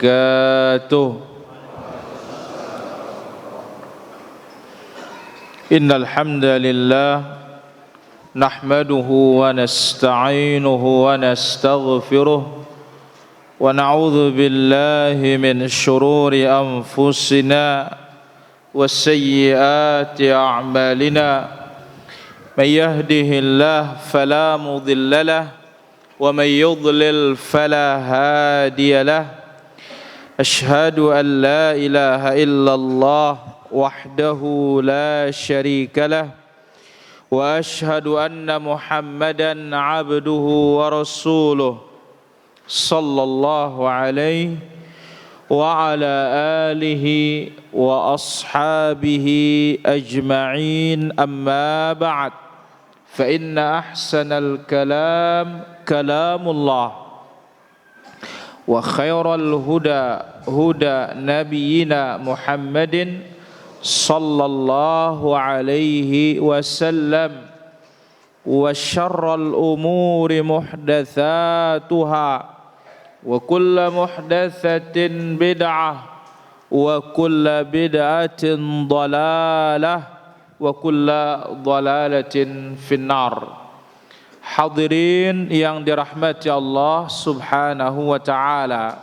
وبركاته. إن الحمد لله نحمده ونستعينه ونستغفره ونعوذ بالله من شرور أنفسنا وسيئات أعمالنا من يهده الله فلا مضل له ومن يضلل فلا هادي له أشهد أن لا إله إلا الله وحده لا شريك له وأشهد أن محمدا عبده ورسوله صلى الله عليه وعلى آله وأصحابه أجمعين أما بعد فإن أحسن الكلام كلام الله وخير الهدى هدى نبينا محمد صلى الله عليه وسلم وشر الأمور محدثاتها وكل محدثة بدعة وكل بدعة ضلالة وكل ضلالة في النار. Hadirin yang dirahmati Allah Subhanahu wa ta'ala,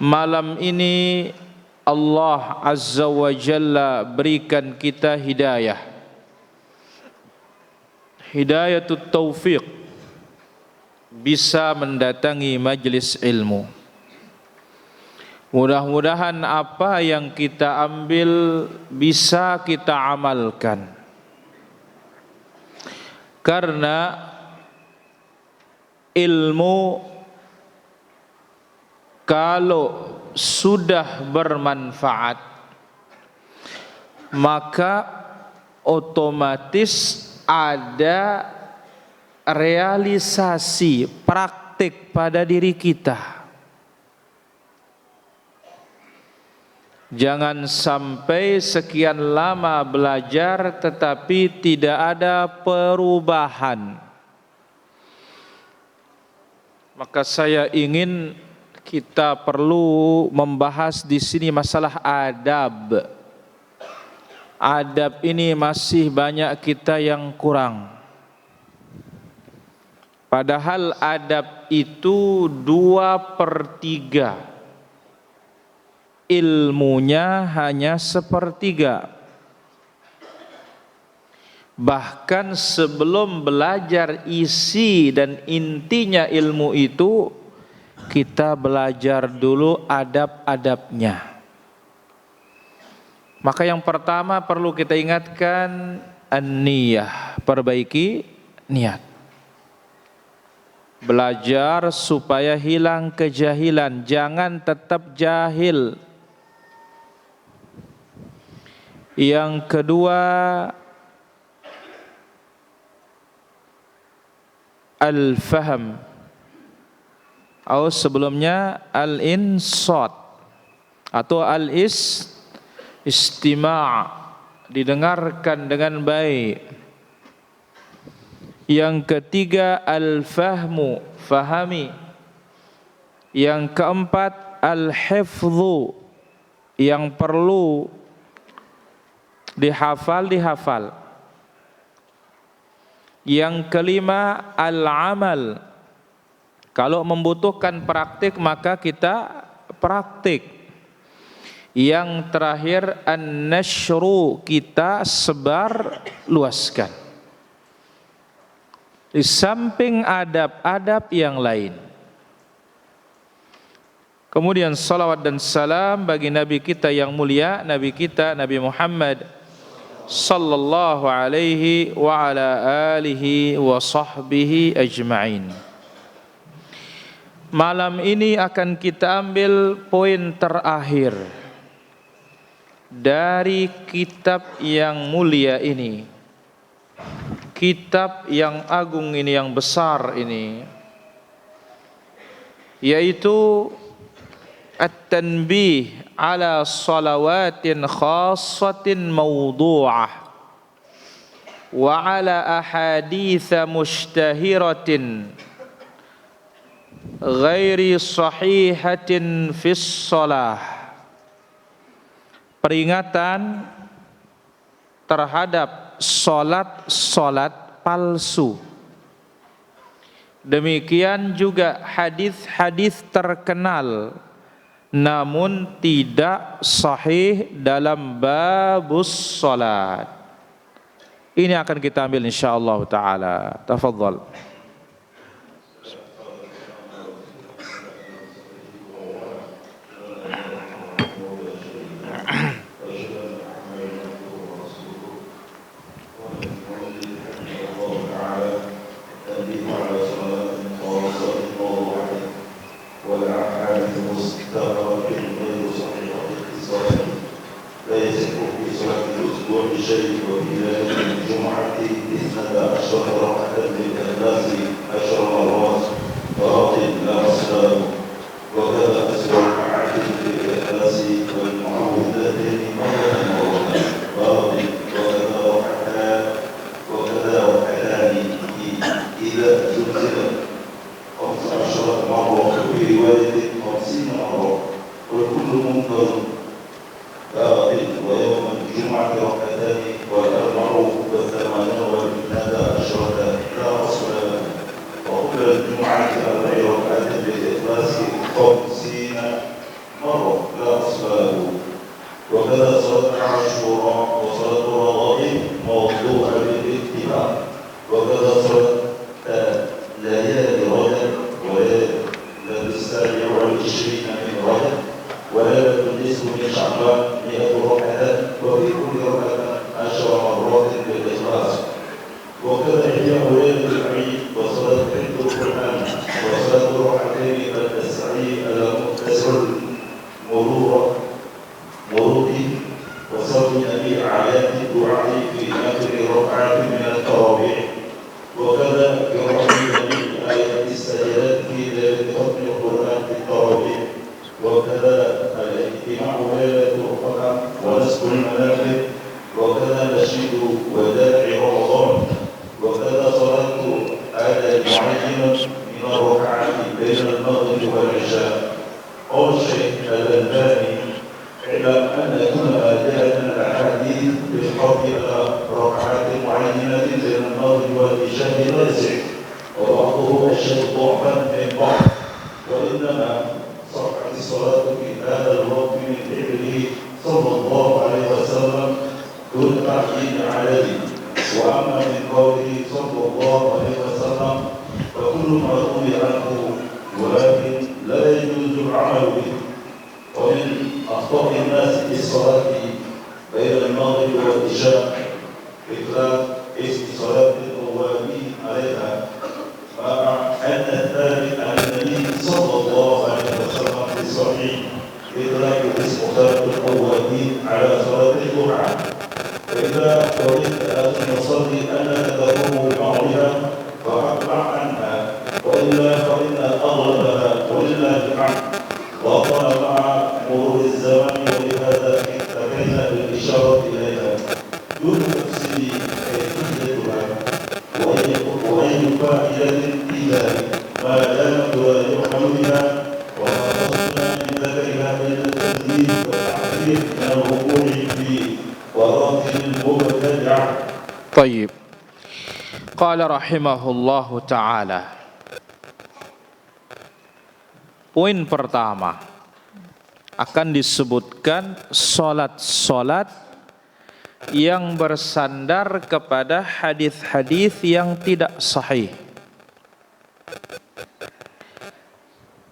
malam ini Allah Azza wa Jalla berikan kita hidayah, hidayatut taufiq, bisa mendatangi majlis ilmu. Mudah-mudahan apa yang kita ambil bisa kita amalkan. Karena ilmu kalau sudah bermanfaat, maka otomatis ada realisasi praktik pada diri kita. Jangan sampai sekian lama belajar tetapi tidak ada perubahan. Maka saya ingin kita perlu membahas di sini masalah adab. Adab ini masih banyak kita yang kurang. Padahal adab itu 2/3. Ilmunya hanya 1/3. Bahkan sebelum belajar isi dan intinya ilmu itu, kita belajar dulu adab-adabnya. Maka yang pertama perlu kita ingatkan an-niyah, perbaiki niat. Belajar supaya hilang kejahilan, jangan tetap jahil. Yang kedua, al-faham, atau sebelumnya al-insat atau al-istima', didengarkan dengan baik. Yang ketiga al-fahmu, fahami. Yang keempat al-hifdhu, yang perlu dihafal. Yang kelima al-amal, kalau membutuhkan praktik maka kita praktik. Yang terakhir an-nashru, kita sebar luaskan. Di samping adab-adab yang lain. Kemudian salawat dan salam bagi Nabi kita yang mulia, Nabi kita Nabi Muhammad sallallahu alaihi wa ala alihi wa sahbihi ajma'in. Malam ini akan kita ambil poin terakhir dari kitab yang mulia ini, kitab yang agung ini, yang besar ini, yaitu At-Tanbih ala salawatin khassatin mawdu'ah wa ala ahaditha mushtahiratin ghairi sahihatin fis shalah. Peringatan terhadap salat palsu. Demikian juga hadis-hadis terkenal namun tidak sahih dalam babus salat. Ini akan kita ambil insyaallah taala. Tafadhal. Tayyib. Qala rahimahullahu ta'ala. Poin pertama akan disebutkan solat-solat yang bersandar kepada hadis-hadis yang tidak sahih.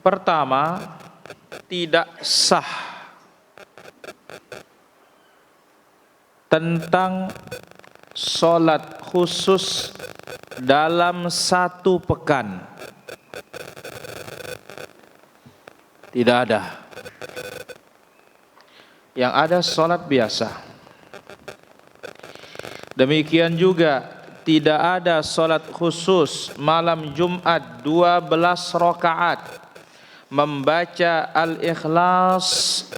Pertama, tidak sah tentang solat khusus dalam satu pekan. Tidak ada. Yang ada solat biasa. Demikian juga tidak ada solat khusus malam Jumat 12 rakaat, membaca Al-Ikhlas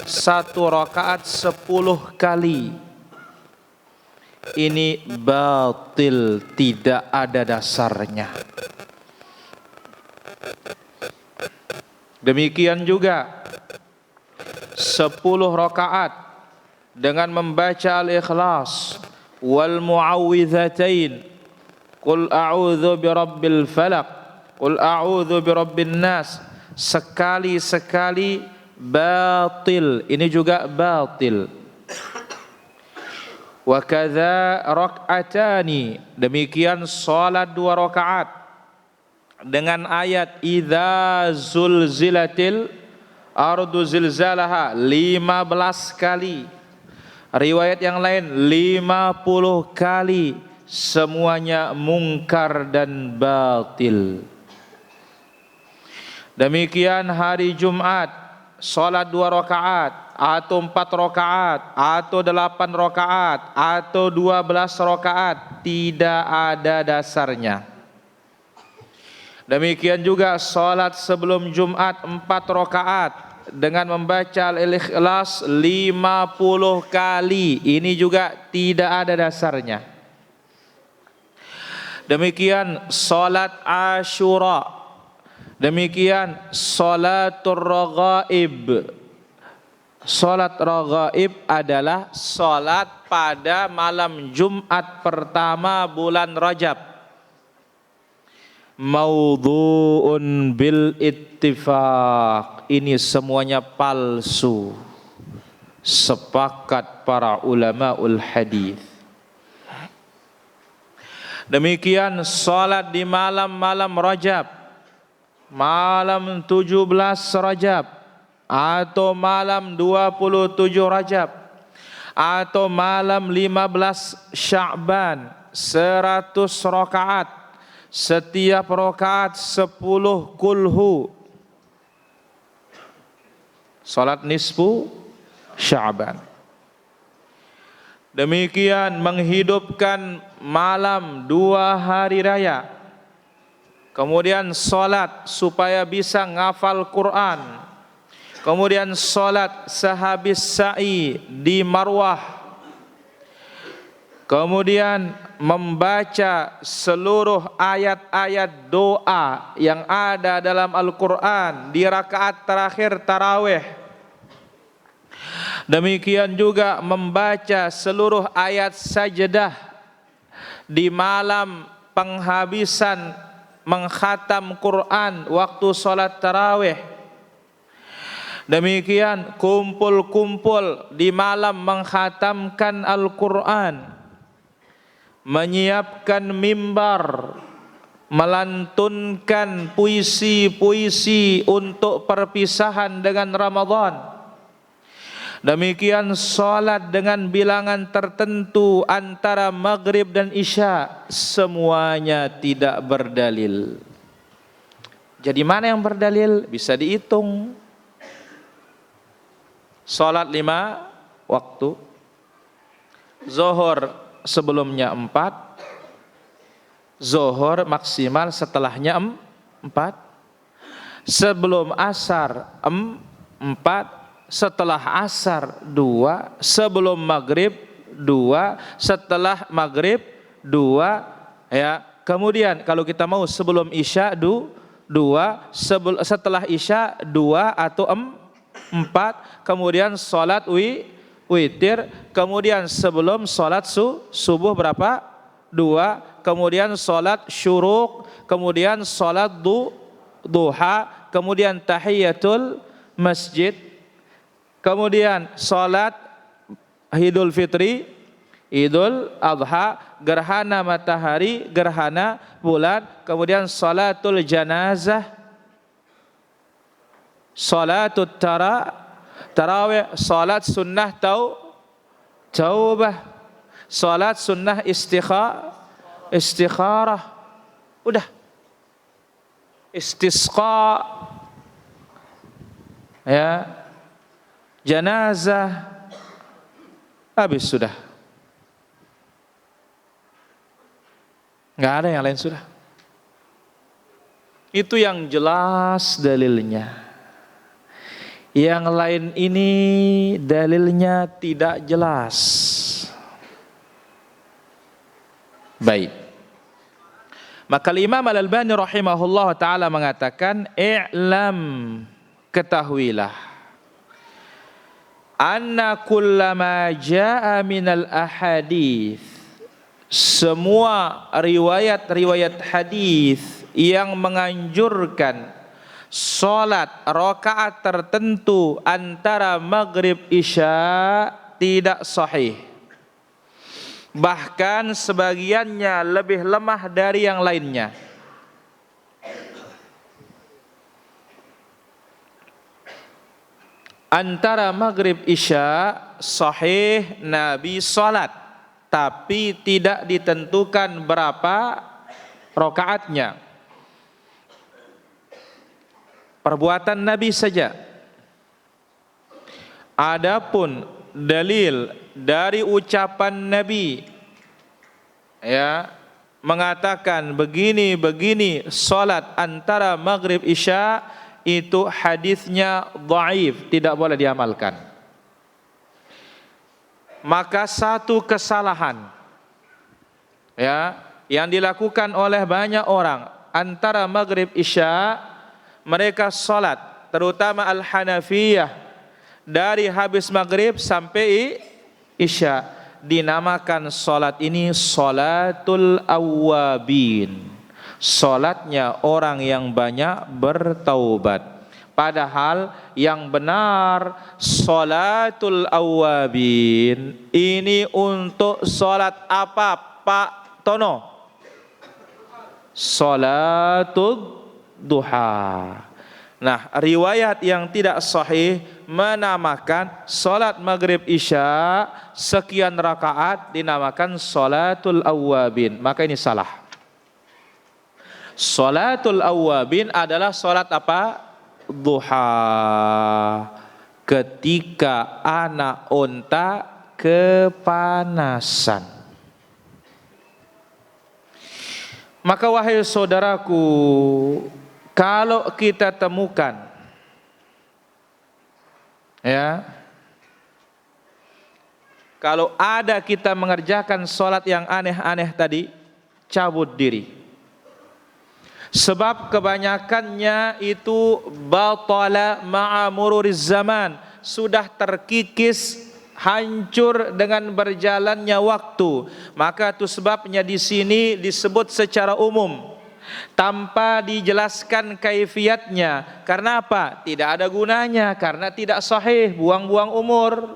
1 rakaat 10 kali. Ini batil, tidak ada dasarnya. Demikian juga 10 rakaat dengan membaca Al-Ikhlas wal Mu'awwidzatain, Qul a'udzu birabbil falaq, Qul a'udzu birabbin nas, sekali-sekali batil. Ini juga batil. Wa kadza rak'atani, demikian salat 2 rakaat dengan ayat idza zulzilatil ardu zilzalaha 15 kali. Riwayat yang lain 50 kali. Semuanya mungkar dan batil. Demikian hari Jumat, salat 2 rakaat atau 4 rakaat atau 8 rakaat atau 12 rakaat, tidak ada dasarnya. Demikian juga salat sebelum Jumat 4 rakaat dengan membaca Al-Ikhlas 50 kali. Ini juga tidak ada dasarnya. Demikian salat Asyura. Demikian salatul raghaib. Salat raghaib adalah salat pada malam Jumat pertama bulan Rajab. Maudhu'un bil ittifaq. Ini semuanya palsu. Sepakat para ulamaul hadis. Demikian salat di malam-malam Rajab, malam 17 Rajab atau malam 27 Rajab atau malam 15 Sya'ban, 100 rakaat, setiap rakaat 10 kulhu. Salat nisfu Sya'ban. Demikian menghidupkan malam 2 hari raya. Kemudian salat supaya bisa ngafal Quran. Kemudian salat sehabis sa'i di Marwah. Kemudian membaca seluruh ayat-ayat doa yang ada dalam Al-Quran di rakaat terakhir tarawih. Demikian juga membaca seluruh ayat sajdah di malam penghabisan mengkhatam Quran waktu salat tarawih. Demikian kumpul-kumpul di malam mengkhatamkan Al-Quran, menyiapkan mimbar, melantunkan puisi-puisi untuk perpisahan dengan Ramadan. Demikian salat dengan bilangan tertentu antara maghrib dan isya, semuanya tidak berdalil. Jadi mana yang berdalil? Bisa dihitung. Salat 5 waktu, zuhur sebelumnya 4, zuhur maksimal setelahnya 4, sebelum asar 4, setelah asar 2, sebelum maghrib 2, setelah maghrib 2, ya. Kemudian kalau kita mau sebelum isya 2, setelah isya 2 atau 4, kemudian salat witir, kemudian sebelum salat subuh berapa? 2, kemudian salat syuruk, kemudian salat duha, kemudian tahiyatul masjid. Kemudian salat Idul Fitri, Idul Adha, gerhana matahari, gerhana bulan, kemudian salatul janazah, salatul tarawih, salat sunnah taubah, salat sunnah istikharah, udah, istisqa, ya, janazah, habis sudah. Nggak ada yang lain sudah. Itu yang jelas dalilnya. Yang lain ini dalilnya tidak jelas. Baik. Maka Imam Al-Albani rahimahullah ta'ala mengatakan, i'lam, ketahuilah anna kullama jaa minal ahadits, semua riwayat-riwayat hadis yang menganjurkan salat rakaat tertentu antara maghrib isya tidak sahih. Bahkan sebagiannya lebih lemah dari yang lainnya. Antara maghrib isya sahih Nabi salat, tapi tidak ditentukan berapa rakaatnya. Perbuatan Nabi saja. Adapun dalil dari ucapan Nabi ya mengatakan begini salat antara maghrib isya, itu hadisnya dhaif, tidak boleh diamalkan. Maka satu kesalahan ya yang dilakukan oleh banyak orang antara maghrib isya, mereka salat, terutama al-Hanafiyah, dari habis maghrib sampai isya, dinamakan salat ini salatul awwabin, salatnya orang yang banyak bertaubat. Padahal yang benar salatul awwabin ini untuk salat apa, Pak Tono? Salatul duha. Nah, riwayat yang tidak sahih menamakan salat maghrib isya sekian rakaat dinamakan salatul awwabin, maka ini salah. Salatul awwabin adalah salat apa? Duha, ketika anak unta kepanasan. Maka wahai saudaraku, kalau kita temukan ya, kalau ada kita mengerjakan salat yang aneh-aneh tadi, cabut diri. Sebab kebanyakannya itu batala ma'a mururiz zaman, sudah terkikis, hancur dengan berjalannya waktu. Maka itu sebabnya di sini disebut secara umum tanpa dijelaskan kaifiatnya. Karena apa? Tidak ada gunanya, karena tidak sahih, buang-buang umur.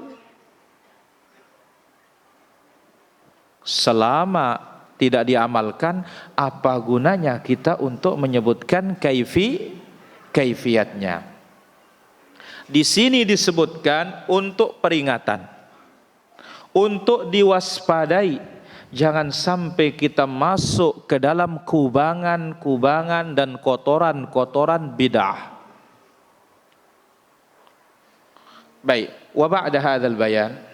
Selama tidak diamalkan, apa gunanya kita untuk menyebutkan kaifiatnya? Di sini disebutkan untuk peringatan, untuk diwaspadai, jangan sampai kita masuk ke dalam kubangan-kubangan dan kotoran-kotoran bid'ah. Baik, wa ba'da hadzal bayan,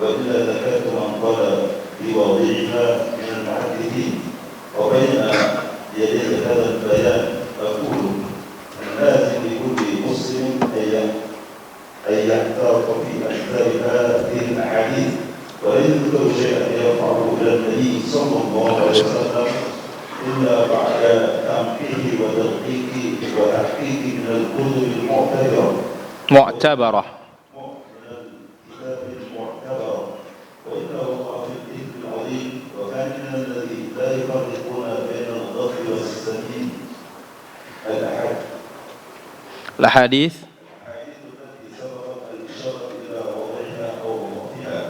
وإلا ذكرت من قال بوضعها من المحدثين. وبين يدي هذا البيان أقول أن لازم لكل مسلم أن يحتاط في أحكام هذه الأحاديث، ولن يذكر شيئا يرفعه إلى النبي صلى الله عليه وسلم إلا بعد تنقيح وتدقيق وتحقيق من الكتب المعتبرة الأحاديث التي سبقت الإشارة إلى وضعها أو وضعها.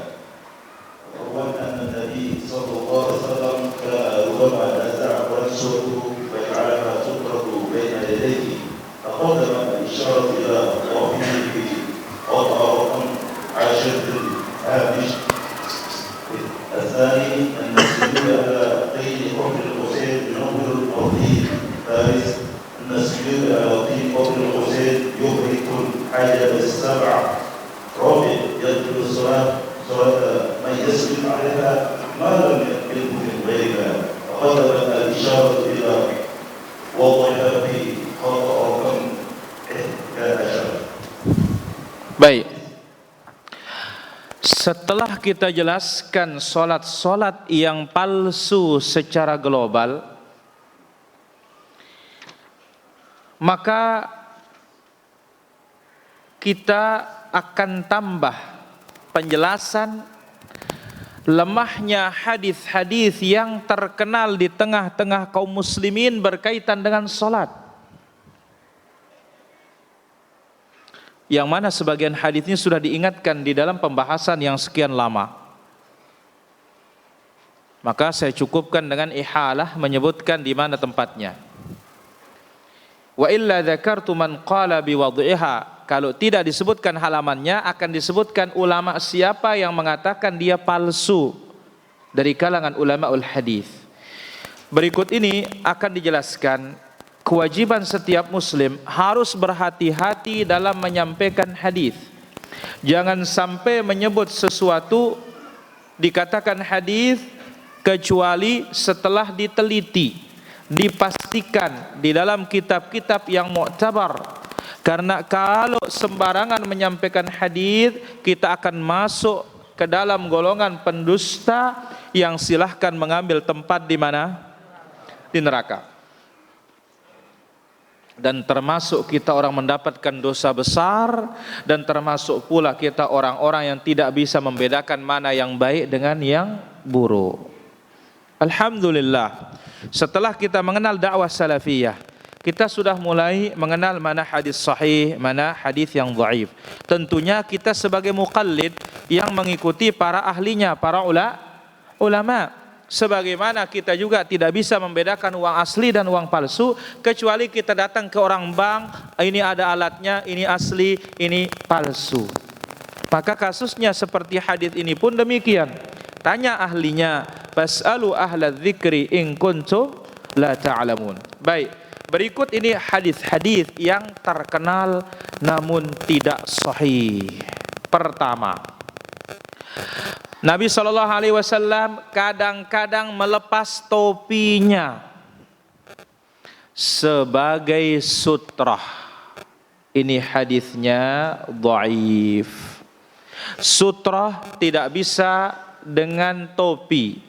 أولا أن النبي صلى الله عليه وسلم كان ربما نزع رأسه فجعلها تترك بين يديه، فقدم الإشارة إلى وضعه في وضع رقم 10 الهامش. الثاني أن السجود على قيد قبر القوسين بنظر التوحيد. ثالث أن السجود على قيد قبر القوسين يبرك الحجب السبع. رابع يدخل الصلاة من يسجد عليها ما لم يقبله من غيرها، فقدم الإشارة إلى وضعها في خطأ كم 11. Baik. Setelah kita jelaskan solat-solat yang palsu secara global, maka kita akan tambah penjelasan lemahnya hadis-hadis yang terkenal di tengah-tengah kaum muslimin berkaitan dengan solat, yang mana sebagian hadis ini sudah diingatkan di dalam pembahasan yang sekian lama. Maka saya cukupkan dengan ihalah menyebutkan di mana tempatnya. Wa illa dzakartu man qala biwad'iha. Kalau tidak disebutkan halamannya, akan disebutkan ulama siapa yang mengatakan dia palsu dari kalangan ulama hadis. Berikut ini akan dijelaskan kewajiban setiap muslim harus berhati-hati dalam menyampaikan hadis. Jangan sampai menyebut sesuatu dikatakan hadis kecuali setelah diteliti, dipastikan di dalam kitab-kitab yang mu'tabar. Karena kalau sembarangan menyampaikan hadis, kita akan masuk ke dalam golongan pendusta yang silahkan mengambil tempat di mana? Di neraka. Dan termasuk kita orang mendapatkan dosa besar, dan termasuk pula kita orang-orang yang tidak bisa membedakan mana yang baik dengan yang buruk. Alhamdulillah, setelah kita mengenal dakwah salafiyah, kita sudah mulai mengenal mana hadis sahih, mana hadis yang dhaif. Tentunya kita sebagai muqallid yang mengikuti para ahlinya, para ulama. Sebagaimana kita juga tidak bisa membedakan uang asli dan uang palsu, kecuali kita datang ke orang bank, ini ada alatnya, ini asli, ini palsu. Maka kasusnya seperti hadis ini pun demikian. Tanya ahlinya, fas'alu ahla dzikri in kuntum la ta'lamun. Baik. Berikut ini hadis-hadis yang terkenal namun tidak sahih. Pertama, Nabi SAW kadang-kadang melepas topinya sebagai sutrah. Ini hadisnya dhaif. Sutrah tidak bisa dengan topi,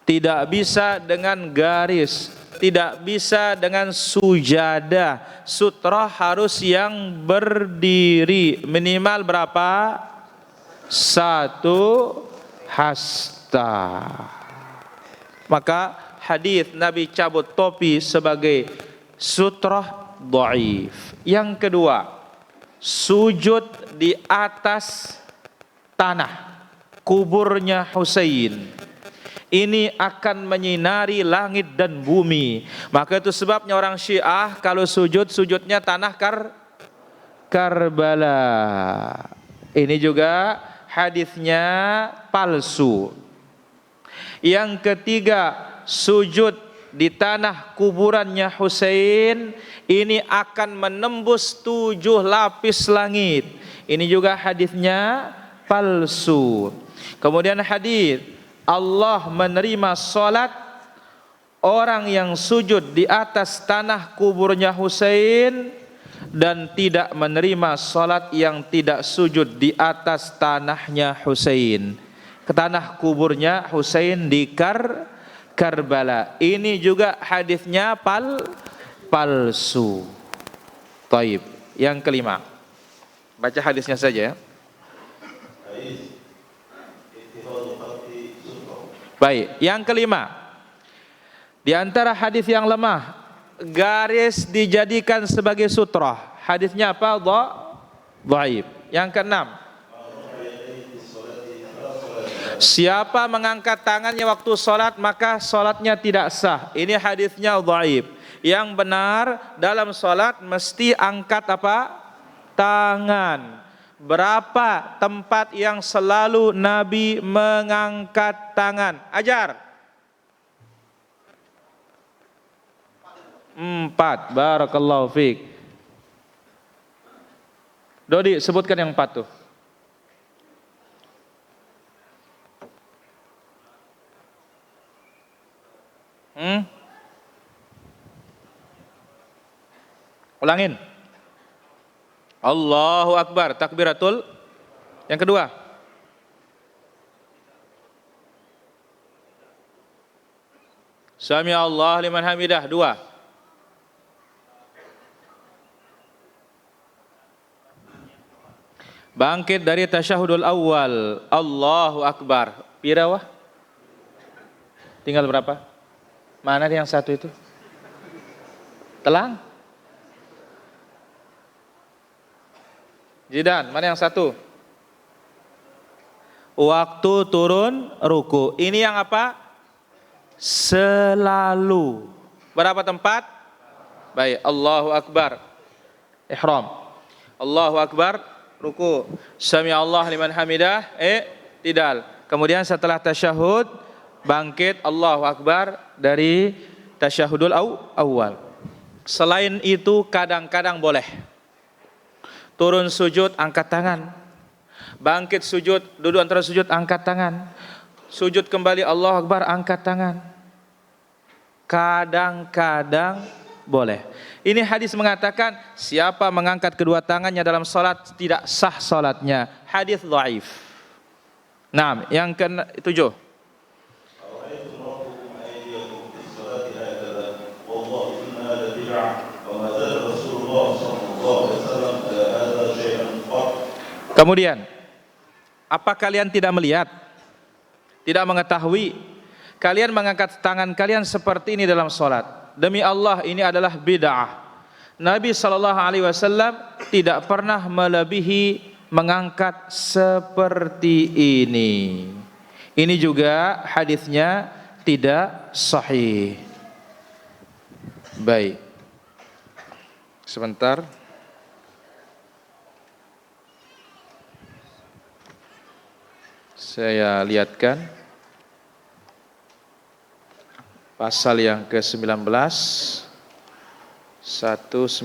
tidak bisa dengan garis, tidak bisa dengan sujadah. Sutrah harus yang berdiri, minimal berapa? 1 hasta. Maka hadis Nabi cabut topi sebagai sutrah dhaif. Yang kedua, sujud di atas tanah kuburnya Husain. Ini akan menyinari langit dan bumi. Maka itu sebabnya orang Syiah kalau sujudnya tanah Karbala. Ini juga hadisnya palsu. Yang ketiga, sujud di tanah kuburannya Husain, ini akan menembus 7 lapis langit. Ini juga hadisnya palsu. Kemudian hadis Allah menerima salat orang yang sujud di atas tanah kuburnya Husain, dan tidak menerima salat yang tidak sujud di atas tanahnya Husain, ke tanah kuburnya Husain di Karbala. Ini juga hadisnya palsu. Taib. Yang kelima, baca hadisnya saja ya. Baik, yang kelima, di antara hadis yang lemah, garis dijadikan sebagai sutrah. Hadisnya apa? Dhaif. Yang keenam, siapa mengangkat tangannya waktu sholat maka sholatnya tidak sah. Ini hadisnya dhaif. Yang benar dalam sholat mesti angkat apa? Tangan. Berapa tempat yang selalu Nabi mengangkat tangan? Ajar. 4. Barakallahu fiik. Dodi, sebutkan yang 4 tuh. Ulangin. Allahu Akbar, takbiratul. Yang kedua. Sami Allah liman hamidah, 2. Bangkit dari tasyahudul awal, Allahu Akbar. Pirawah? Tinggal berapa? Mana yang satu itu? Telang? Jidan, mana yang satu? Waktu turun ruku. Ini yang apa? Selalu. Berapa tempat? Baik, Allahu Akbar. Ihram. Allahu Akbar, ruku. Sami Allah liman hamidah, tidal. Kemudian setelah tasyahud, bangkit Allahu Akbar dari tasyahudul awal. Selain itu kadang-kadang boleh. Turun sujud, angkat tangan. Bangkit sujud, duduk antara sujud, angkat tangan. Sujud kembali, Allahu Akbar, angkat tangan. Kadang-kadang boleh. Ini hadis mengatakan siapa mengangkat kedua tangannya dalam salat tidak sah salatnya. Hadis dhaif. Nah, yang ke-7. Kemudian, apa kalian tidak melihat, tidak mengetahui, kalian mengangkat tangan kalian seperti ini dalam salat? Demi Allah, ini adalah bid'ah. Nabi SAW tidak pernah melebihi mengangkat seperti ini. Ini juga hadisnya tidak sahih. Baik. Sebentar. Saya lihatkan pasal yang ke-19, 119.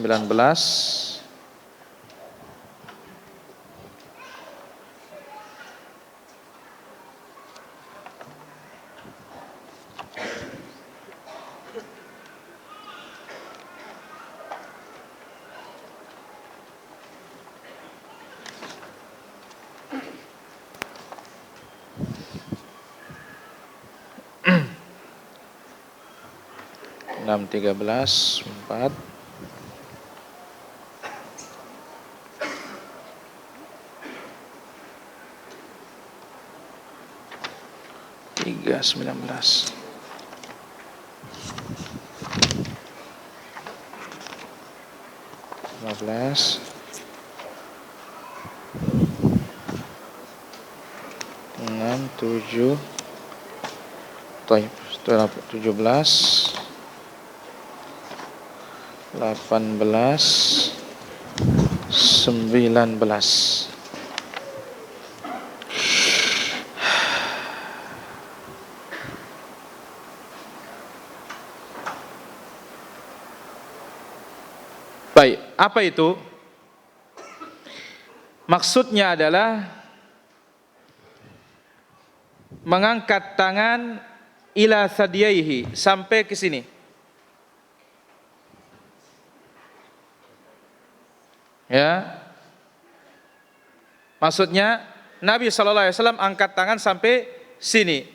Enam 13 4 3:19. Enam 7 17 18 19. Baik, apa itu? Maksudnya adalah mengangkat tangan ila sadiyaihi, sampai ke sini. Ya. Maksudnya Nabi SAW angkat tangan sampai sini.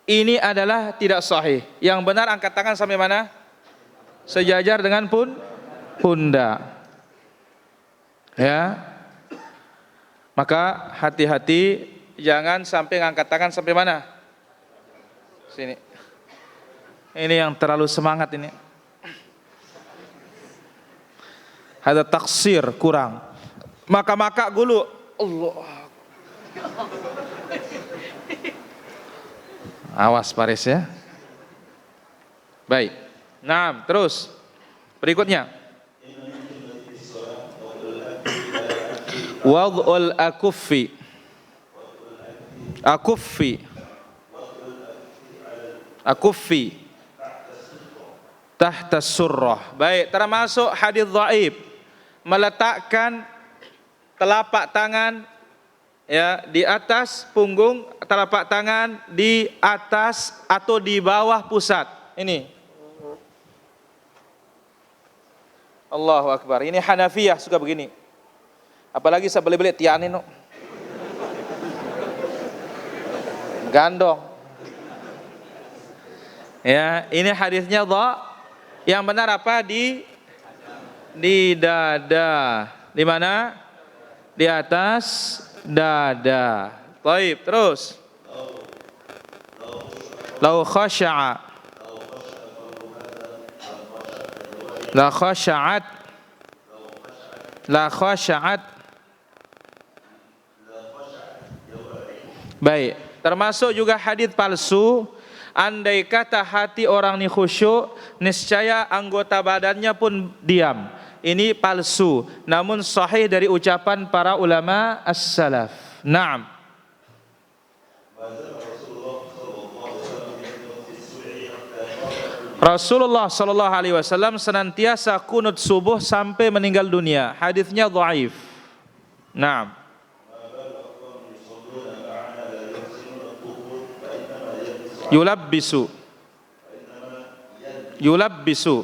Ini adalah tidak sahih. Yang benar angkat tangan sampai mana? Sejajar dengan pundak. Ya. Maka hati-hati, jangan sampai angkat tangan sampai mana? Sini. Ini yang terlalu semangat ini. Ada taksir, kurang. Maka dulu Allah. Awas Paris ya. Baik. Nah, terus berikutnya. Wad'ul akuffi. Akuffi tahta surrah. Baik, termasuk hadis dhaif. Meletakkan telapak tangan ya di atas punggung, telapak tangan di atas atau di bawah pusat. Ini. Allahu Akbar. Ini Hanafiyah suka begini. Apalagi saya beli-beli tianin no. Gandong. Ya, ini hadisnya yang benar apa? Di dada. Di mana? Di atas dada. Baik, terus. Lau khasha'a la khasha'at la khasha'at. Baik, termasuk juga hadis palsu. Andai kata hati orang ini khusyuk, niscaya anggota badannya pun diam. Ini palsu, namun sahih dari ucapan para ulama as-salaf. Naam. Rasulullah sallallahu alaihi wasallam senantiasa kunut subuh sampai meninggal dunia. Hadisnya dhaif. Naam. Yulabbisu.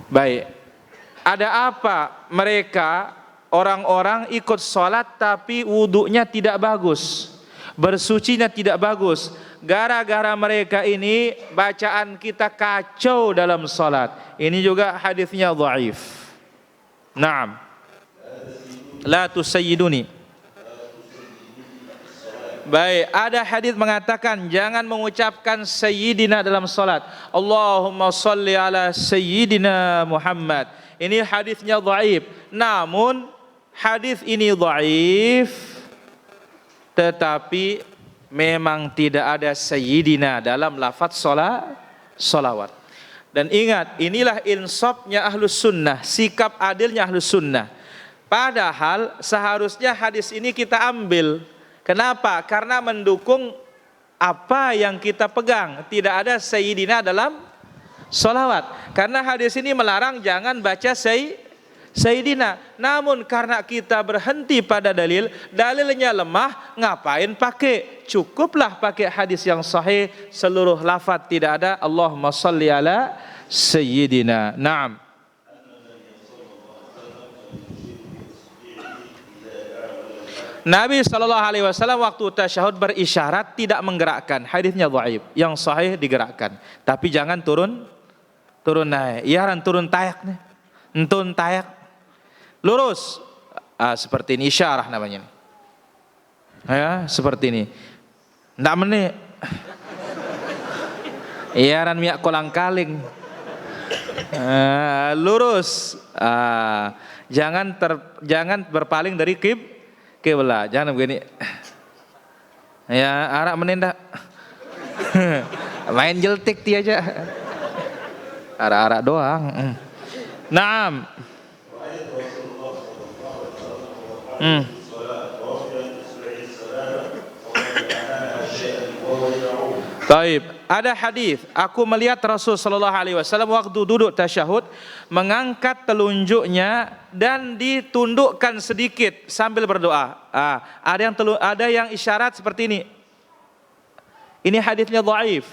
Baik. Ada apa mereka orang-orang ikut sholat tapi wudunya tidak bagus, bersucinya tidak bagus? Gara-gara mereka ini bacaan kita kacau dalam sholat. Ini juga hadisnya dhaif. Naam. La tusayyiduni. Baik, ada hadis mengatakan jangan mengucapkan sayyidina dalam salat. Allahumma shalli ala sayyidina Muhammad. Ini hadisnya dhaif. Namun hadis ini dhaif, tetapi memang tidak ada sayyidina dalam lafaz salawat. Dan ingat, inilah insafnya ahlus sunnah, sikap adilnya ahlus sunnah. Padahal seharusnya hadis ini kita ambil. Kenapa? Karena mendukung apa yang kita pegang. Tidak ada sayyidina dalam salawat. Karena hadis ini melarang jangan baca sayyidina. Namun karena kita berhenti pada dalilnya lemah, ngapain pakai? Cukuplah pakai hadis yang sahih, seluruh lafaz tidak ada Allahumma shalli ala sayyidina. Naam. Nabi SAW waktu tasyahud berisyarat tidak menggerakkan. Hadisnya dhaif. Yang sahih digerakkan. Tapi jangan turun naik. Iaran turun tayak nih. Entun tayak. Lurus. Seperti ini isyarah namanya. Ya, seperti ini. Ndak meneh. Iaran miak kolang kaling. Lurus. Jangan berpaling dari kiblat, jangan begini. Ya, arak menendak. Main jeltik dia aja. Arak-arak doang. Naam. Taib. Ada hadis, aku melihat Rasul sallallahu alaihi wasallam waktu duduk tasyahud mengangkat telunjuknya dan ditundukkan sedikit sambil berdoa. Ada yang isyarat seperti ini. Ini hadisnya dhaif.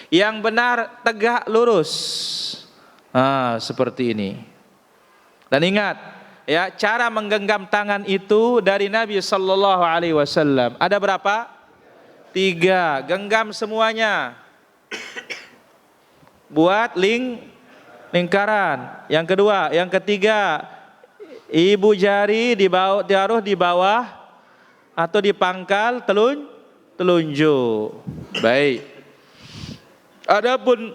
Yang benar tegak lurus. Seperti ini. Dan ingat, ya, cara menggenggam tangan itu dari Nabi sallallahu alaihi wasallam. Ada berapa? 3, genggam semuanya. Buat lingkaran. Yang kedua, yang ketiga, ibu jari ditaruh di bawah atau di pangkal telunjuk. Baik. Adapun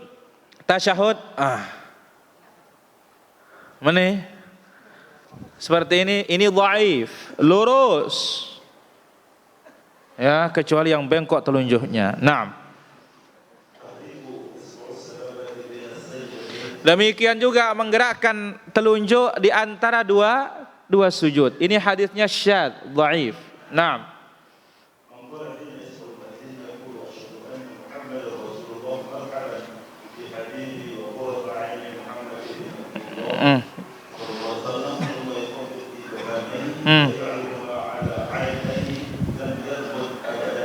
tasyahud, mana? Seperti ini dhaif, lurus. Ya, kecuali yang bengkok telunjuknya. Naam. Demikian juga menggerakkan telunjuk di antara dua sujud. Ini hadisnya syadz, dhaif. Naam.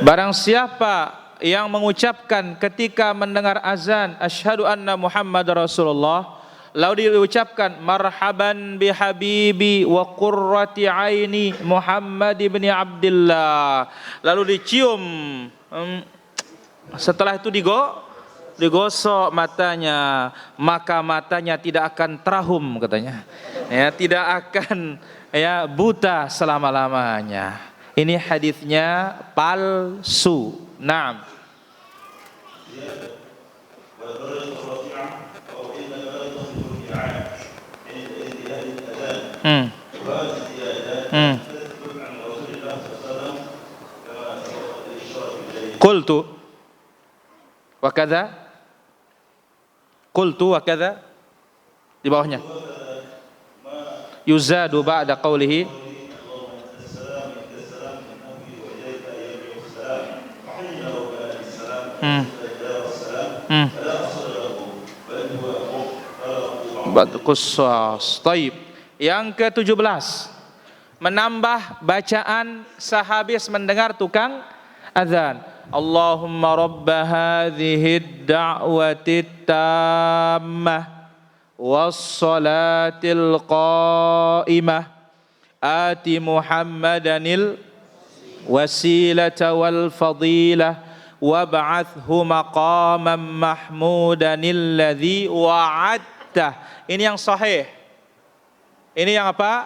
Barang siapa yang mengucapkan ketika mendengar azan asyhadu anna Muhammad Rasulullah, lalu diucapkan marhaban bihabibi wa qurrati aini Muhammad ibn Abdullah, lalu dicium, setelah itu digosok matanya, maka matanya tidak akan terahum katanya, ya, tidak akan ya buta selama-lamanya. Ini hadisnya palsu. Naam. Qultu wa kadza, qultu wa kadza, di bawahnya yuzadu ba'da qawlihi Qusas. Taib. Yang ke-17, menambah bacaan sehabis mendengar tukang azan. Allahumma rabba hadhihi ad-da'wati tammah was-salatil qa'imah ati Muhammadanil wasilata wal fadilah wab'athhu maqaman mahmudanil ladzi wa'adta. Ini yang sahih. Ini yang apa?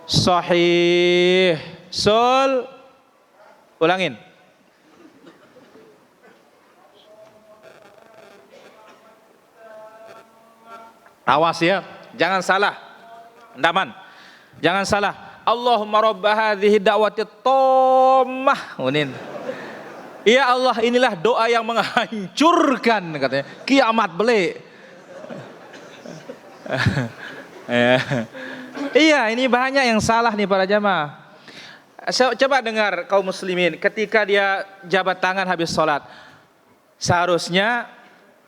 Sahih. Ulangin. Awas ya, jangan salah. Ndaman. Jangan salah. Allahumma rabba hadhihi da'wati tammah. Ya Allah, inilah doa yang menghancurkan katanya kiamat beli. Iya, ini banyak yang salah nih para jamaah. Coba dengar kaum muslimin, ketika dia jabat tangan habis sholat, seharusnya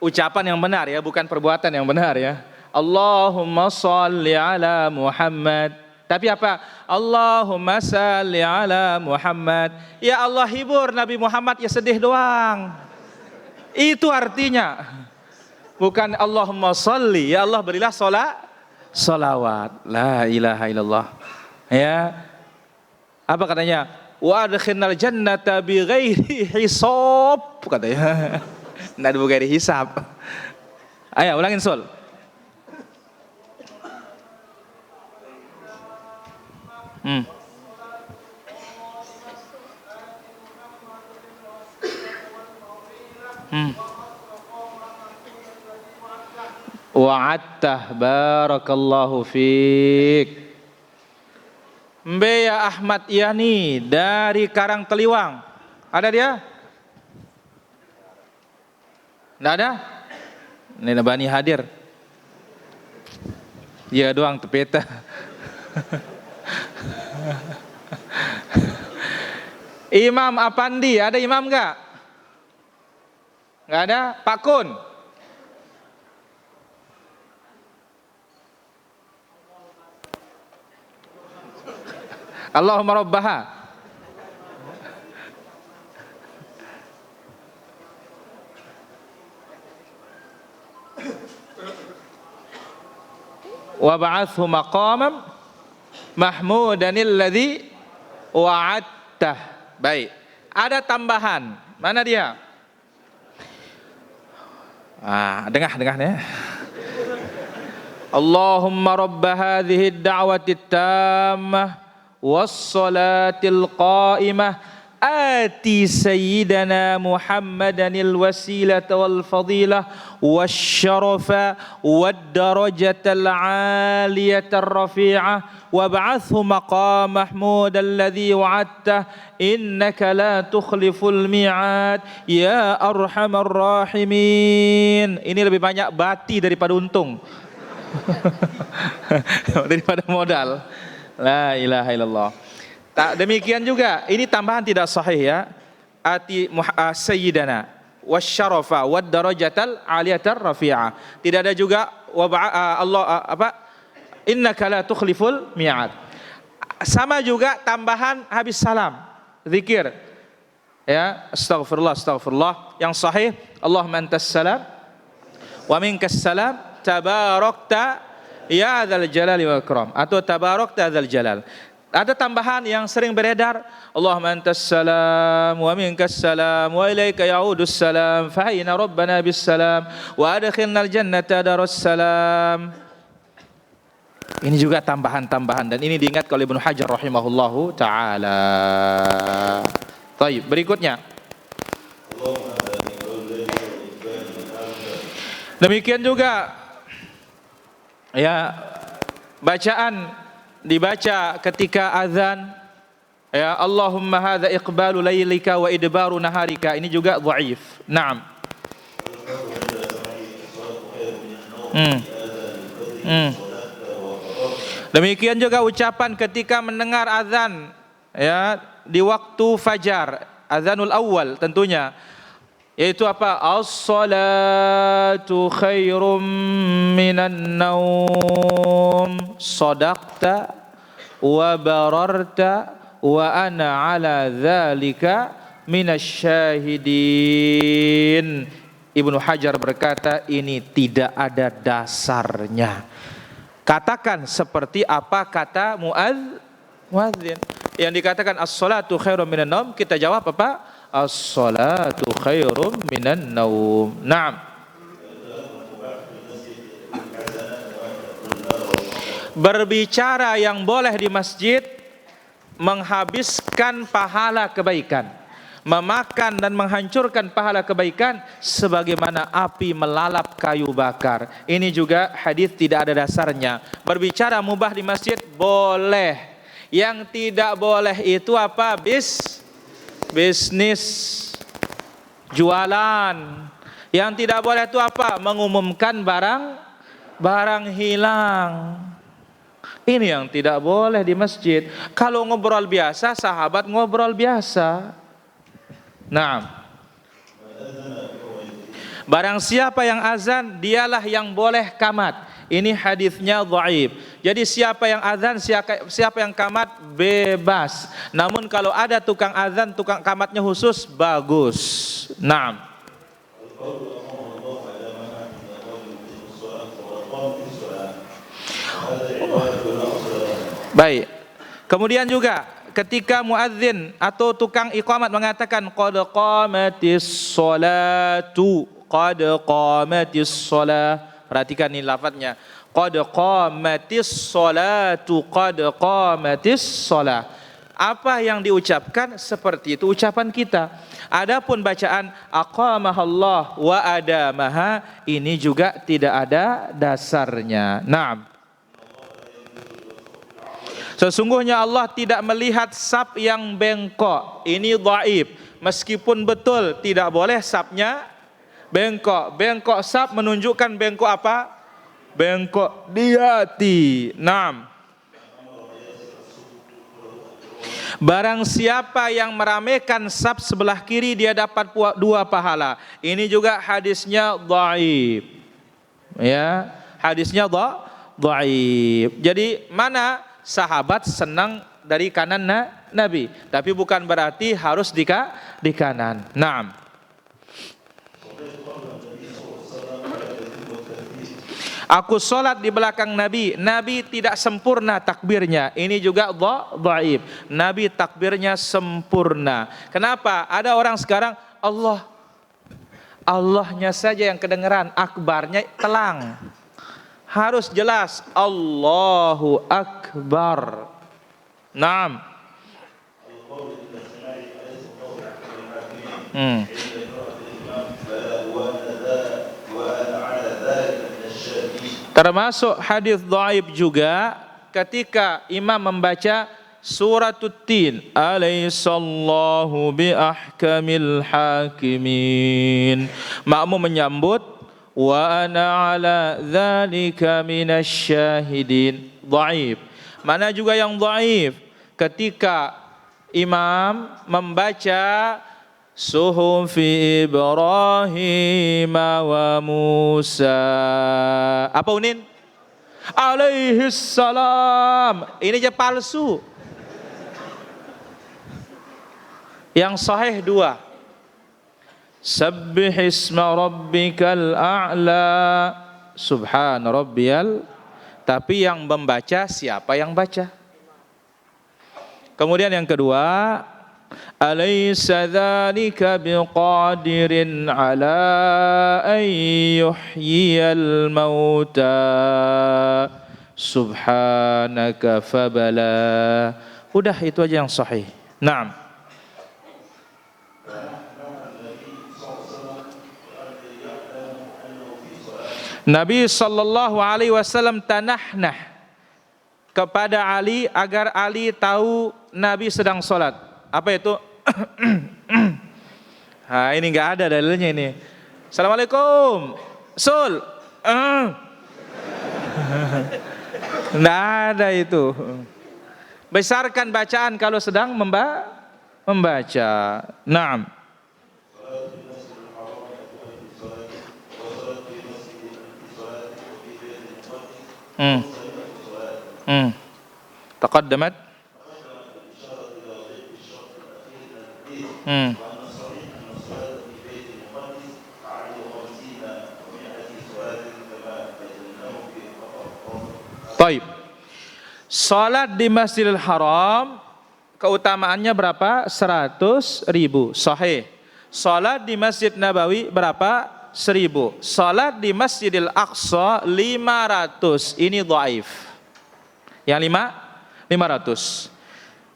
ucapan yang benar ya, bukan perbuatan yang benar ya. Allahumma sholli ala Muhammad. Tapi apa? Allahumma sholli ala Muhammad. Ya Allah, hibur Nabi Muhammad, ya sedih doang. Itu artinya. Bukan Allahumma sholli, ya Allah berilah salawat. La ilaha illallah. Ya. Apa katanya? Wa adkhilnal jannata bighairi hisab katanya. Enggak ada bighairi hisab. Ayo ulangin sol. Wa'attah barakallahu fiik. Mbeya Ahmad Yani dari Karang Teliwang. Ada dia? Nggak ada? Ini Bani hadir. Iya doang tepeta. Imam Apandi, ada imam nggak? Nggak ada? Pak Kun? Allahumma rabbaha. Wa ba'athu maqamam mahmudanil ladzi wa'adtah. Baik. Ada tambahan. Mana dia? Dengar ya. Allahumma rabba hadhihi ad-da'wati tammah والصلاة القائمة آتي سيدنا محمدا الوسيلة والفضيلة والشرف والدرجة العالية الرفيعة وابعثه مقام محمود الذي وعدته إنك لا تخلف الميعاد يا أرحم الراحمين. Ini lebih banyak bati daripada untung. Daripada modal. La ilaha illallah. Demikian juga, ini tambahan tidak sahih ya. Ati sayyidana wasyarafa wad darajatal aliyatar rafi'ah. Tidak ada juga Allah innaka la tukhliful mi'ad. Sama juga tambahan habis salam, zikir. Ya, astaghfirullah, astaghfirullah. Yang sahih, Allahumma antas salam wa minkas salam, tabarakta ya dzal jalali wal ikram, atau tabarakta dzal jalal. Ada tambahan yang sering beredar, Allahumma antas salam wa minkas salam wa ilaika ya'udus salam fa hayna rabbana bis salam wa adkhilnal jannata darus salam. Ini juga tambahan-tambahan, dan ini diingatkan oleh Ibnu Hajar rahimahullahu taala. Baik, berikutnya. Demikian juga ya, bacaan dibaca ketika azan, ya, Allahumma hadza iqbalu lailika wa idbaru naharika, ini juga dhaif. Naam. Demikian juga ucapan ketika mendengar azan, ya, di waktu fajar, azanul awal tentunya, yaitu apa? As-salatu khairum minan naum, sadaqta wa bararta wa ana ala dzalika minasyahidin. Ibnu Hajar berkata ini tidak ada dasarnya. Katakan seperti apa kata muadzin yang dikatakan as-salatu khairum minan naum, kita jawab apa? As-salatu khairum minan naum. Naam. Berbicara yang boleh di masjid menghabiskan pahala kebaikan, memakan dan menghancurkan pahala kebaikan sebagaimana api melalap kayu bakar. Ini juga hadis tidak ada dasarnya. Berbicara mubah di masjid boleh. Yang tidak boleh itu apa? Bisnis, jualan. Yang tidak boleh itu apa? Mengumumkan barang hilang. Ini yang tidak boleh di masjid. Kalau ngobrol biasa, sahabat ngobrol biasa. Nah, barang siapa yang azan, dialah yang boleh kamat. Ini hadisnya dhaif. Jadi siapa yang azan, siapa yang kamat, bebas. Namun kalau ada tukang azan, tukang kamatnya khusus, bagus. Naam. Baik. Kemudian juga ketika muadzin atau tukang iqamat mengatakan qad qamatis sholatu, qad qamatis shalah. Perhatikan ini lafadznya. Qad qamatis sholatu, qad qamatis shalah. Apa yang diucapkan seperti itu ucapan kita. Adapun bacaan aqamahallah wa adamaha, ini juga tidak ada dasarnya. Naam. Sesungguhnya Allah tidak melihat saf yang bengkok. Ini dhaif. Meskipun betul tidak boleh safnya bengkok. Bengkok saf menunjukkan bengkok apa? Bengkok di hati. Naam. Barang siapa yang meramaikan saf sebelah kiri, dia dapat 2 pahala. Ini juga hadisnya dhaif. Ya, hadisnya dhaif. Jadi mana sahabat senang dari kanan Nabi, tapi bukan berarti harus di kanan. Naam. Aku sholat di belakang Nabi. Nabi tidak sempurna takbirnya. Ini juga dhaif. Nabi takbirnya sempurna. Kenapa? Ada orang sekarang Allahnya saja yang kedengeran, akbarnya telang. Harus jelas Allahu Akbar. Naam. Termasuk hadis dhaif juga ketika imam membaca surat At-Tin, alaihissallahu bi ahkamil hakimin. Makmum menyambut wa ana ala dzalika minasyahidin. Dhaif. Mana juga yang dhaif ketika imam membaca suhufi Ibrahim wa Musa. Apa unin? Alaihis salam. Ini aja palsu. Yang sahih 2. Sabbih isma rabbikal a'la. Subhan rabbiyal. Tapi yang membaca siapa yang baca? Kemudian yang kedua, alaysa dzalika biqadirin ala an yuhyiyal mauta. Subhanaka fabala. Udah itu aja yang sahih. Naam. Nabi sallallahu alaihi wasallam tanahnah kepada Ali agar Ali tahu Nabi sedang sholat. Apa itu? Nah, ini nggak ada dalilnya ini. Assalamualaikum, Sul. Nggak ada itu. Besarkan bacaan kalau sedang membaca. Naam. Taqaddamat. Baik. Salat di Masjidil Haram keutamaannya berapa? 100.000. Sahih. Salat di Masjid Nabawi berapa? 1000. Salat di Masjidil Aqsa 500. Ini dhaif. Yang 500.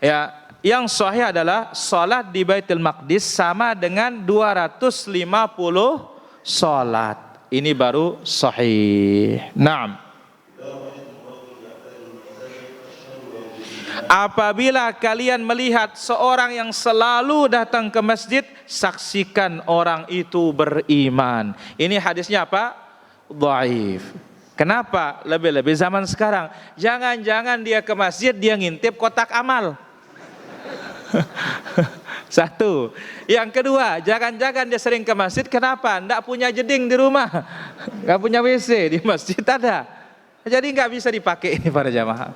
Ya, yang sahih adalah salat di Baitul Maqdis sama dengan 250 salat. Ini baru sahih. Naam. Apabila kalian melihat seorang yang selalu datang ke masjid, saksikan orang itu beriman. Ini hadisnya apa? Dhaif. Kenapa? Lebih-lebih zaman sekarang. Jangan-jangan dia ke masjid, dia ngintip kotak amal. Satu. Yang kedua, jangan-jangan dia sering ke masjid, kenapa? Nggak punya jeding di rumah, nggak punya WC, di masjid ada. Jadi nggak bisa dipakai ini para jamaah.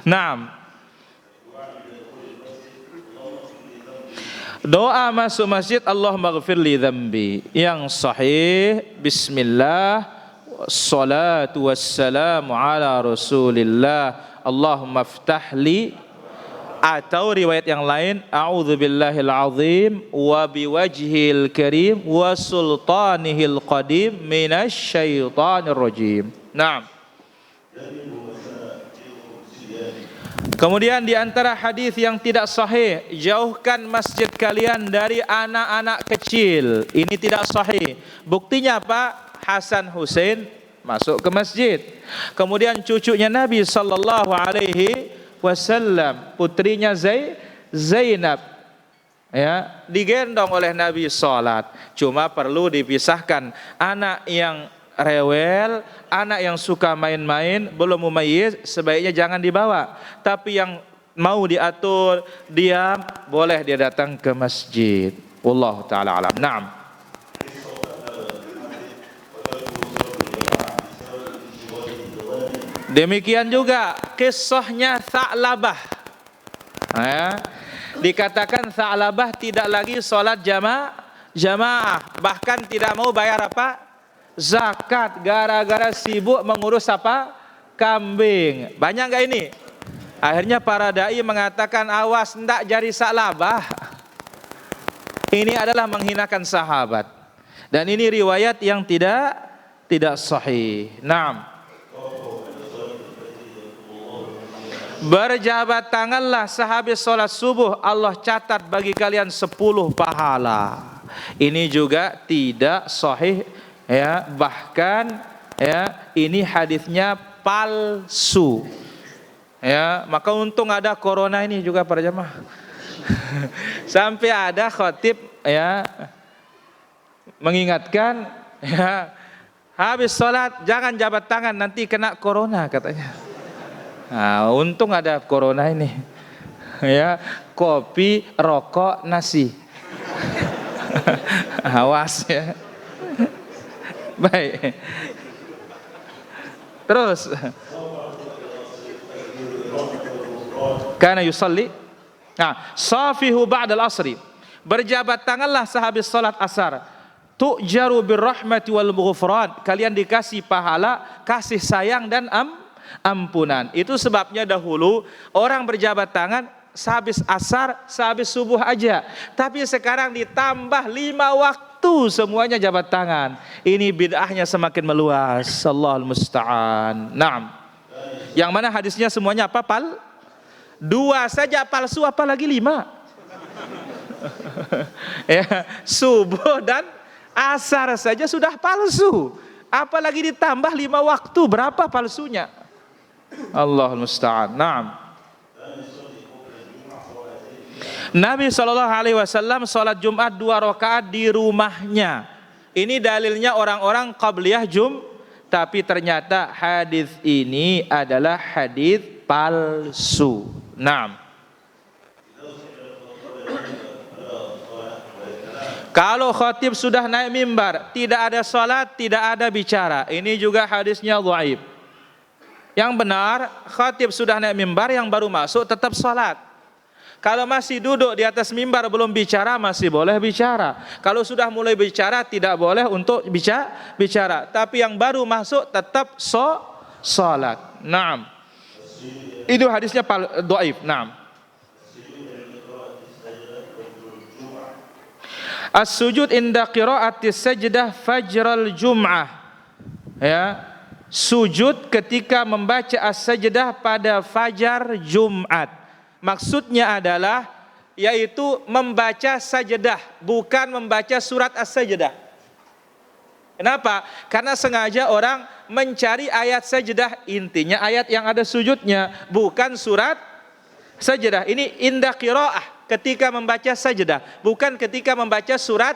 Naam. Doa masuk masjid, Allahumma ghfir li dzambi. Yang sahih, bismillah, wassalatu wassalamu ala rasulillah, Allahumma ftah li. Atau riwayat yang lain, a'udzubillahil azim wa biwajhil karim wa sultanihil qadim minasyaitonir rajim. Naam. Kemudian di antara hadis yang tidak sahih, jauhkan masjid kalian dari anak-anak kecil. Ini tidak sahih. Buktinya apa? Hasan Hussein masuk ke masjid. Kemudian cucunya Nabi sallallahu alaihi wasallam, putrinya Zainab, ya, digendong oleh Nabi salat. Cuma perlu dipisahkan, anak yang rewel, anak yang suka main-main, belum mumayyiz, sebaiknya jangan dibawa. Tapi yang mau diatur, diam, boleh dia datang ke masjid. Wallahu ta'ala alam. Naam. Demikian juga kisahnya Tha'labah. Ya, dikatakan Tha'labah tidak lagi sholat jamaah, bahkan tidak mau bayar apa? Zakat, gara-gara sibuk mengurus apa? Kambing. Banyak gak ini? Akhirnya para dai mengatakan, awas ndak jadi Tha'labah. Ini adalah menghinakan sahabat. Dan ini riwayat yang tidak sahih. Naam. Berjabat tanganlah sehabis sholat subuh, Allah catat bagi kalian 10 pahala. Ini juga tidak sahih, ya, bahkan ya ini hadisnya palsu. Ya, maka untung ada corona ini juga para jamaah. Sampai ada khatib ya mengingatkan, ya, habis sholat jangan jabat tangan nanti kena corona katanya. Nah, untung ada corona ini. Ya, kopi, rokok, nasi. Awas ya. Baik. Terus. Kana yusalli. Nah, safihu ba'dal asri. berjabat tanganlah sehabis salat asar. Tu'jaru birrahmati wal ghufran, kalian dikasih pahala, kasih sayang dan ampunan. Itu sebabnya dahulu orang berjabat tangan sehabis asar, sehabis subuh aja. Tapi sekarang ditambah 5 waktu semuanya jabat tangan. Ini bid'ahnya semakin meluas. Allahul musta'an. Naam. Yang mana hadisnya semuanya apa? 2 saja palsu, apalagi 5. Ya, subuh dan asar saja sudah palsu, apalagi ditambah 5 waktu, berapa palsunya? Allahul musta'an. Naam. Nabi SAW sholat Jumat 2 rakaat di rumahnya. Ini dalilnya orang-orang qabliyah tapi ternyata hadis ini adalah hadis palsu. Naam. Kalau khatib sudah naik mimbar, tidak ada salat, tidak ada bicara, ini juga hadisnya dhaif. Yang benar, khatib sudah naik mimbar, yang baru masuk tetap salat. Kalau masih duduk di atas mimbar belum bicara, masih boleh bicara. Kalau sudah mulai bicara, tidak boleh untuk bicara. Tapi yang baru masuk tetap salat. Naam. Itu hadisnya dhaif. Naam. As-sujud inda qiraatis sajdah fajral jum'ah. Ya. Sujud ketika membaca as-sajdah pada fajar Jumat. Maksudnya adalah yaitu membaca sajdah, bukan membaca surat as-sajdah. Kenapa? Karena sengaja orang mencari ayat sajdah, intinya ayat yang ada sujudnya, bukan surat sajdah. Ini inda qiraah, ketika membaca sajdah, bukan ketika membaca surat.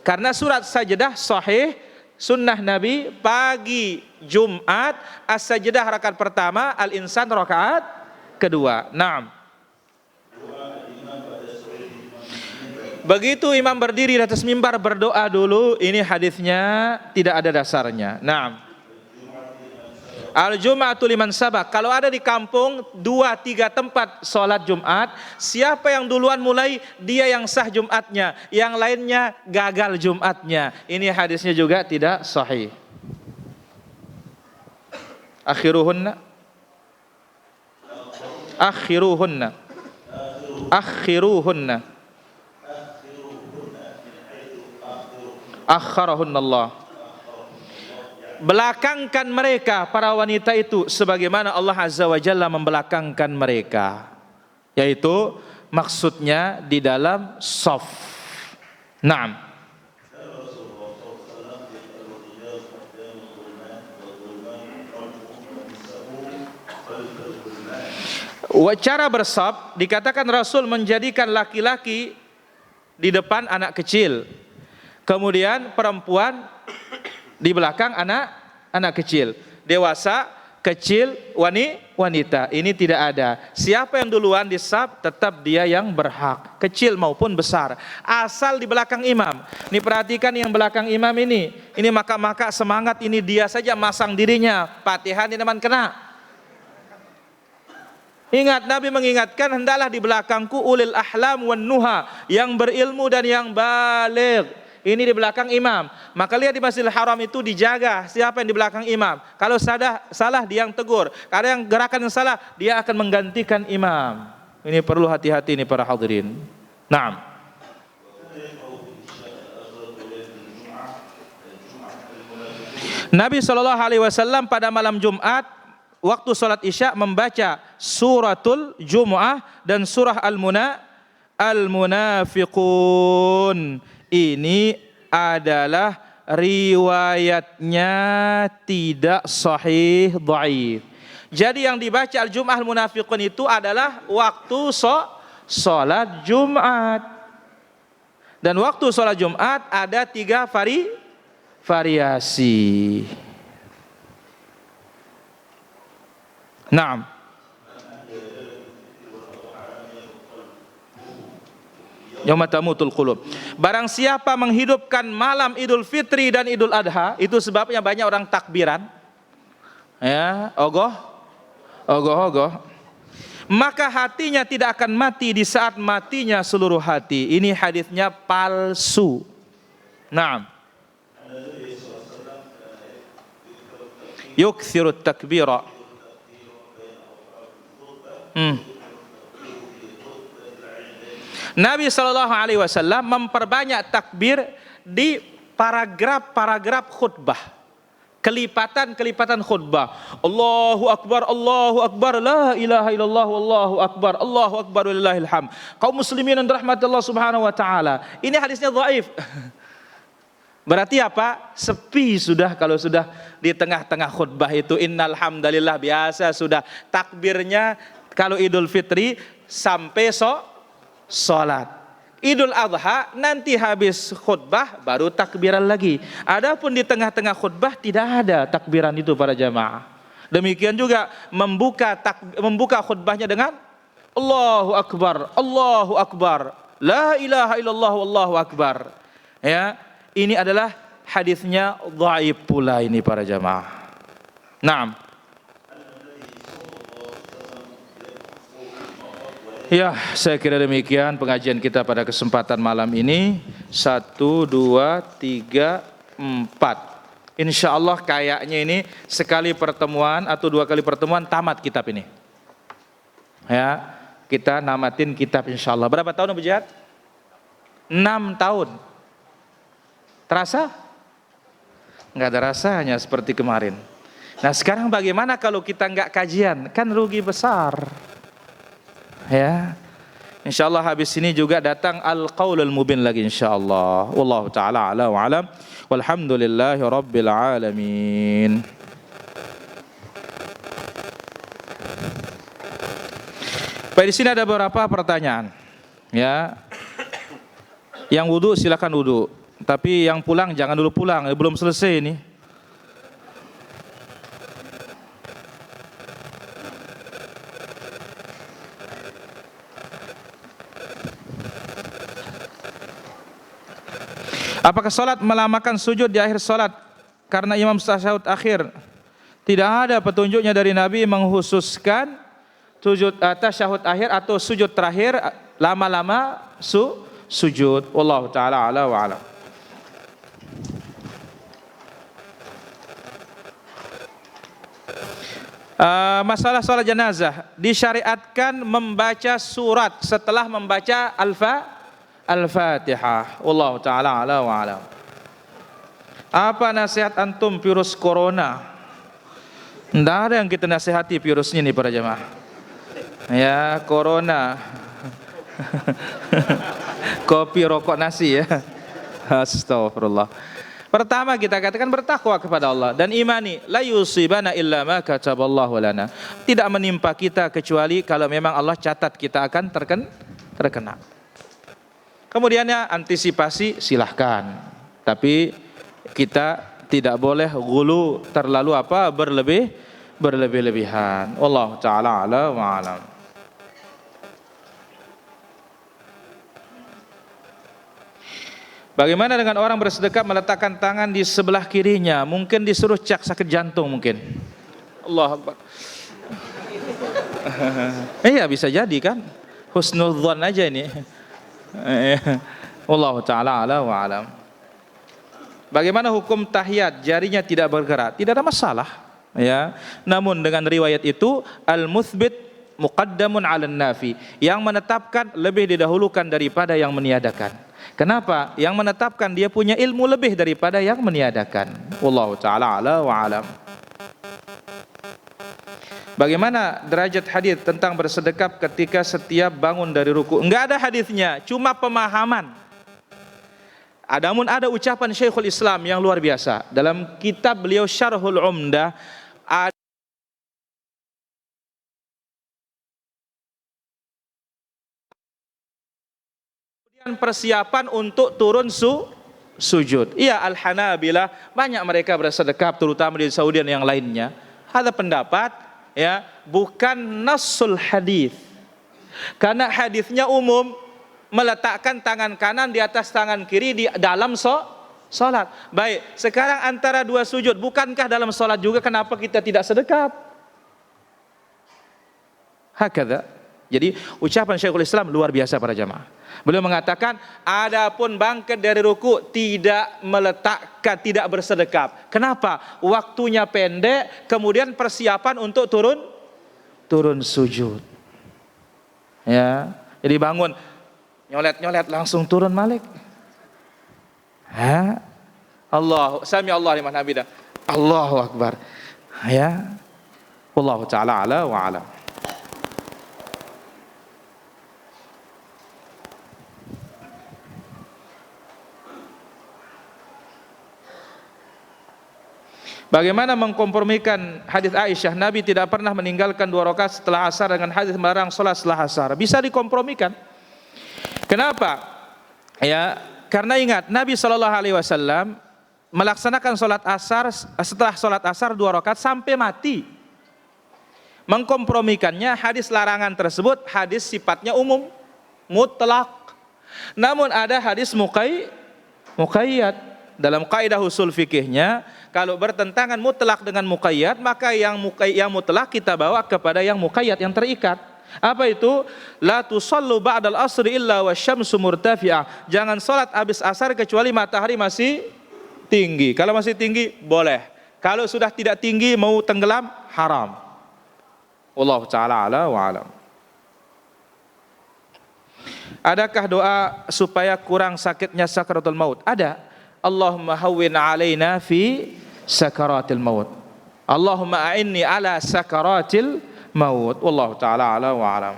Karena surat sajdah sahih, sunnah Nabi pagi Jumat, as-sajdah rakaat pertama, al-insan rakaat kedua. Naam. Begitu imam berdiri di atas mimbar berdoa dulu, ini hadisnya tidak ada dasarnya. Naam. Al-Jum'atu liman sabaq. Kalau ada di kampung 2-3 tempat sholat Jumat, siapa yang duluan mulai, dia yang sah Jumatnya, yang lainnya gagal Jumatnya. Ini hadisnya juga tidak sahih. Akhiruhunna akharahunallah. Belakangkan mereka para wanita itu sebagaimana Allah Azza wa Jalla membelakangkan mereka, yaitu maksudnya di dalam shaf. Naam. Cara bersaf dikatakan Rasul menjadikan laki-laki di depan anak kecil, kemudian perempuan di belakang anak kecil, dewasa, kecil, wanita. Ini tidak ada. Siapa yang duluan di saf tetap dia yang berhak, kecil maupun besar, asal di belakang imam. Ini perhatikan yang belakang imam ini maka semangat, ini dia saja masang dirinya, Fatihah di depan kena. Ingat, Nabi mengingatkan, hendaklah di belakangku ulil ahlam wan nuha, yang berilmu dan yang baligh. Ini di belakang imam. Maka lihat di Masjidil Haram itu dijaga siapa yang di belakang imam. Kalau salah dia yang tegur. Kalau yang gerakan yang salah, dia akan menggantikan imam. Ini perlu hati-hati nih para hadirin. Naam. Nabi SAW pada malam Jumat waktu sholat isya membaca suratul Jumu'ah dan surah Al-Munafiqun. Ini adalah riwayatnya tidak sahih, dhaif. Jadi yang dibaca Al-Jumu'ah Al-Munafiqun itu adalah waktu sholat Jumat. Dan waktu sholat Jumat ada 3 variasi. Naam. Yauma tamutul qulub. Barang siapa menghidupkan malam Idul Fitri dan Idul Adha, itu sebabnya banyak orang takbiran. Ya, ogoh. maka hatinya tidak akan mati di saat matinya seluruh hati. Ini hadisnya palsu. Naam. Yukthirut takbira. Nabi SAW memperbanyak takbir di paragraf-paragraf khutbah, kelipatan-kelipatan khutbah. Allahu Akbar, la ilaha illallah, Allahu Akbar, walillahil hamd. Kaum muslimin yang dirahmati Allah Subhanahu wa taala. Ini hadisnya dhaif. Berarti apa? Sepi sudah kalau sudah di tengah-tengah khutbah itu. Innal hamdalillah, biasa sudah takbirnya kalau Idul Fitri sampai salat. Idul Adha nanti habis khutbah baru takbiran lagi. Adapun di tengah-tengah khutbah tidak ada takbiran itu para jamaah. Demikian juga membuka khutbahnya dengan Allahu Akbar, la ilaha illallah, Allahu Akbar. Ya, ini adalah hadisnya dhaif pula ini para jamaah. Naam. Ya, saya kira demikian pengajian kita pada kesempatan malam ini. 1, 2, 3, 4. Insya Allah kayaknya ini sekali pertemuan atau 2 kali pertemuan tamat kitab ini. Ya, kita namatin kitab insya Allah. Berapa tahun Abu Jihad? 6 tahun. Terasa? Nggak ada rasanya seperti kemarin. Nah sekarang bagaimana kalau kita nggak kajian? Kan rugi besar. Ya, insyaallah habis ini juga datang al-qaulul mubin lagi insyaallah. Wallahu taala ala wa alam. Walhamdulillahi rabbil alamin. Baik, di sini ada beberapa pertanyaan. Ya. Yang wudu silakan wudu, tapi yang pulang jangan dulu pulang, belum selesai ini. Apakah salat melamakan sujud di akhir salat karena imam tasyahud akhir? Tidak ada petunjuknya dari Nabi menghususkan sujud tasyahud akhir atau sujud terakhir lama-lama sujud. Wallahu taala ala wa alam. Masalah salat jenazah disyariatkan membaca surat setelah membaca Al-Fatihah. Wallahu taala ala wa alam. Apa nasihat antum virus corona? Tidak ada yang kita nasihati virusnya nih para jemaah. Ya, corona. Kopi, rokok, nasi ya. Astagfirullah. Pertama kita katakan bertakwa kepada Allah dan imani la yusibana illa ma kataballahu lana. Tidak menimpa kita kecuali kalau memang Allah catat kita akan terkena. Kemudiannya antisipasi silahkan, tapi kita tidak boleh gulu terlalu berlebih-lebihan. Wallahu taala ala wa alam. Bagaimana dengan orang bersedekah meletakkan tangan di sebelah kirinya? Mungkin disuruh cek sakit jantung mungkin. Allahu Akbar. Iya bisa jadi kan. Husnudzon aja ini. Wallahu taala ala wa alam. Bagaimana hukum tahiyat jarinya tidak bergerak? Tidak ada masalah ya. Namun dengan riwayat itu al-mutsbit muqaddamun 'alan nafi, yang menetapkan lebih didahulukan daripada yang meniadakan. Kenapa? Yang menetapkan dia punya ilmu lebih daripada yang meniadakan. Wallahu taala ala wa alam. Bagaimana derajat hadis tentang bersedekap ketika setiap bangun dari ruku? Enggak ada hadisnya, cuma pemahaman. Adapun ada ucapan Syekhul Islam yang luar biasa. Dalam kitab beliau Syarhul Umdah ada persiapan untuk turun sujud. Iya, Al-Hanabilah banyak mereka bersedekap terutama di Saudi dan yang lainnya. Ada pendapat ya, bukan nasul hadis. Karena hadisnya umum, meletakkan tangan kanan di atas tangan kiri di dalam salat. Baik, sekarang antara dua sujud, bukankah dalam salat juga, kenapa kita tidak sedekap? Hakadha. Jadi ucapan Syekhul Islam luar biasa para jamaah. Beliau mengatakan, adapun bangkit dari ruku tidak meletakkan, tidak bersedekap. Kenapa? Waktunya pendek, kemudian persiapan untuk turun sujud. Ya, jadi bangun, nyolet langsung turun malik. Ha? Sami Allah liman hamidah. Allahu akbar. Ya. Wallahu taala ala wa alam. Bagaimana mengkompromikan hadis Aisyah, Nabi tidak pernah meninggalkan 2 rakaat setelah asar dengan hadis melarang salat setelah asar. Bisa dikompromikan. Kenapa? Ya, karena ingat Nabi SAW melaksanakan salat asar, setelah salat asar 2 rakaat sampai mati. Mengkompromikannya hadis larangan tersebut hadis sifatnya umum, mutlak. Namun ada hadis muqayyad. Dalam kaidah usul fikihnya, kalau bertentangan mutlak dengan muqayyad, maka yang mutlak kita bawa kepada yang muqayyad, yang terikat. Apa itu? La tusallu ba'dal asri illa wasyamsu murtafi'ah. Jangan salat habis asar kecuali matahari masih tinggi. Kalau masih tinggi boleh. Kalau sudah tidak tinggi mau tenggelam haram. Wallahu taala ala wa alam. Adakah doa supaya kurang sakitnya sakaratul maut? Ada. Allahumma hawwin alaina fi sakaratil maut. Allahumma a'inni ala sakaratil maut. Wallahu taala ala wa alam.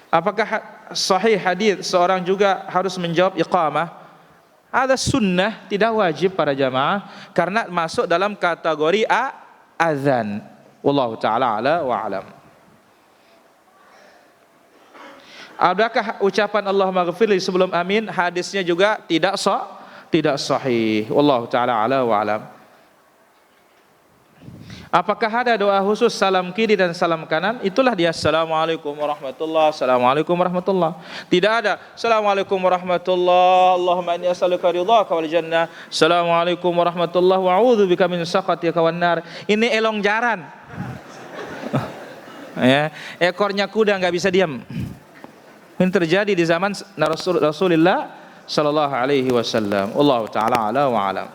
Apakah sahih hadis seorang juga harus menjawab iqamah? Ada sunnah, tidak wajib para jamaah, karena masuk dalam kategori azan. Wallahu taala ala wa alam. Adakah ucapan Allahumma ghfirli sebelum amin? Hadisnya juga tidak sahih. Wallahu taala ala wa alam. Apakah ada doa khusus salam kiri dan salam kanan? Itulah dia, assalamualaikum warahmatullahi, assalamualaikum warahmatullahi. Tidak ada assalamualaikum warahmatullahi, Allahumma inni as'aluka ridhaka wal jannah, assalamualaikum warahmatullahi wa a'udzubika min sakhatika wan nar. Ini elong-jaran. Ya, ekornya kuda nggak bisa diam. Ini terjadi di zaman Rasulullah sallallahu alaihi wasallam. Wallahu taala ala wa alam.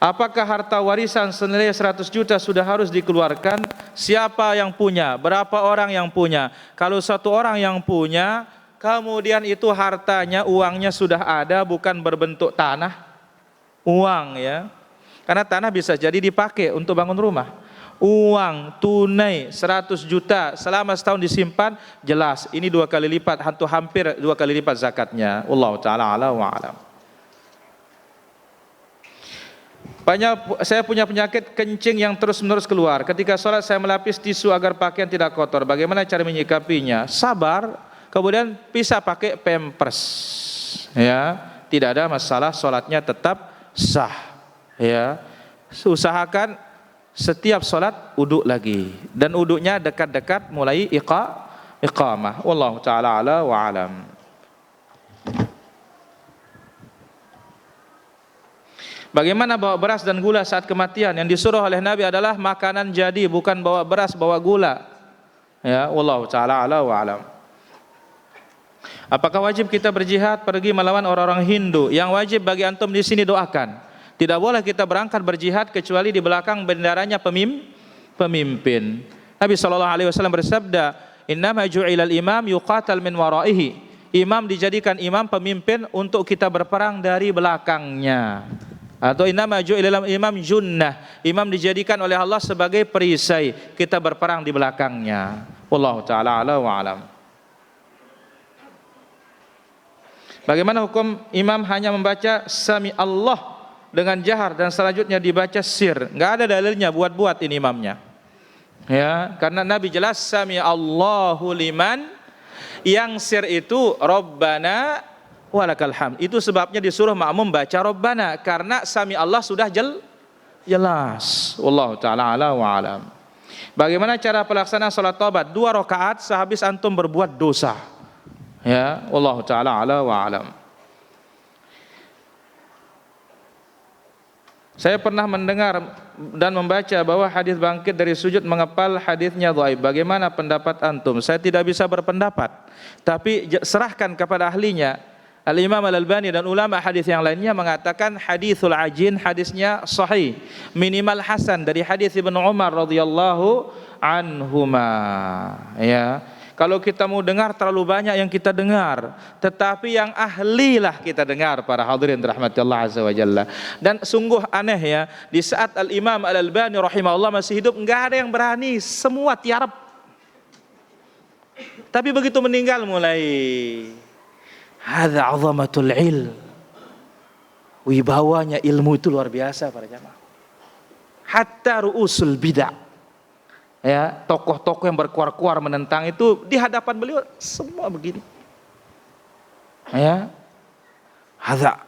Apakah harta warisan senilai 100 juta sudah harus dikeluarkan? Siapa yang punya? Berapa orang yang punya? Kalau satu orang yang punya, kemudian itu hartanya, uangnya sudah ada, bukan berbentuk tanah, uang ya. Karena tanah bisa jadi dipakai untuk bangun rumah. Uang tunai 100 juta selama setahun disimpan, jelas ini 2 kali lipat, hampir 2 kali lipat zakatnya. Wallahu taala ala wa alam. Saya punya penyakit kencing yang terus-menerus keluar. Ketika sholat saya melapis tisu agar pakaian tidak kotor. Bagaimana cara menyikapinya? Sabar, kemudian bisa pakai pampers. Ya, tidak ada masalah, sholatnya tetap sah. Ya, usahakan setiap sholat uduk lagi, dan uduknya dekat-dekat mulai iqamah. Wallahu taala ala wa alam. Bagaimana bawa beras dan gula saat kematian? Yang disuruh oleh Nabi adalah makanan jadi, bukan bawa beras, bawa gula. Ya, wallahu taala ala wa alam. Apakah wajib kita berjihad pergi melawan orang-orang Hindu? Yang wajib bagi antum di sini doakan. Tidak boleh kita berangkat berjihad kecuali di belakang bendaranya pemimpin. Nabi SAW bersabda, innama ju'ilal imam yuqatal min waraihi. Imam dijadikan imam, pemimpin, untuk kita berperang dari belakangnya. Atau innama ju'ilal imam junnah. Imam dijadikan oleh Allah sebagai perisai, kita berperang di belakangnya. Wallahu ta'ala ala wa alam. Bagaimana hukum imam hanya membaca sami Allah dengan jahar dan selanjutnya dibaca sir? Enggak ada dalilnya, buat-buat ini imamnya. Ya, karena Nabi jelas sami Allahu liman, yang sir itu Rabbana walakal hamd. Itu sebabnya disuruh makmum baca Rabbana, karena sami Allah sudah jelas. Wallahu taala ala wa alam. Bagaimana cara pelaksanaan salat taubat? 2 rakaat sehabis antum berbuat dosa. Ya, wallahu taala ala wa alam. Saya pernah mendengar dan membaca bahwa hadis bangkit dari sujud mengepal hadisnya dhaif. Bagaimana pendapat antum? Saya tidak bisa berpendapat, tapi serahkan kepada ahlinya. Al-Imam Al-Albani dan ulama hadis yang lainnya mengatakan hadisul ajin hadisnya sahih, minimal hasan dari hadis Ibnu Umar radhiyallahu anhuma. Ya. Kalau kita mau dengar terlalu banyak yang kita dengar, tetapi yang ahlilah kita dengar para hadirin rahmati Allah azza wa jalla. Dan sungguh aneh ya, di saat Al-Imam Al-Albani rahimahullah masih hidup, enggak ada yang berani, semua tiarap. Tapi begitu meninggal mulai hadza 'azamatul ilm. Wibawanya ilmu itu luar biasa para jamaah. Hatta ru'usul bid'ah. Ya, tokoh-tokoh yang berkuar-kuar menentang itu di hadapan beliau semua begini. Ya. Hadza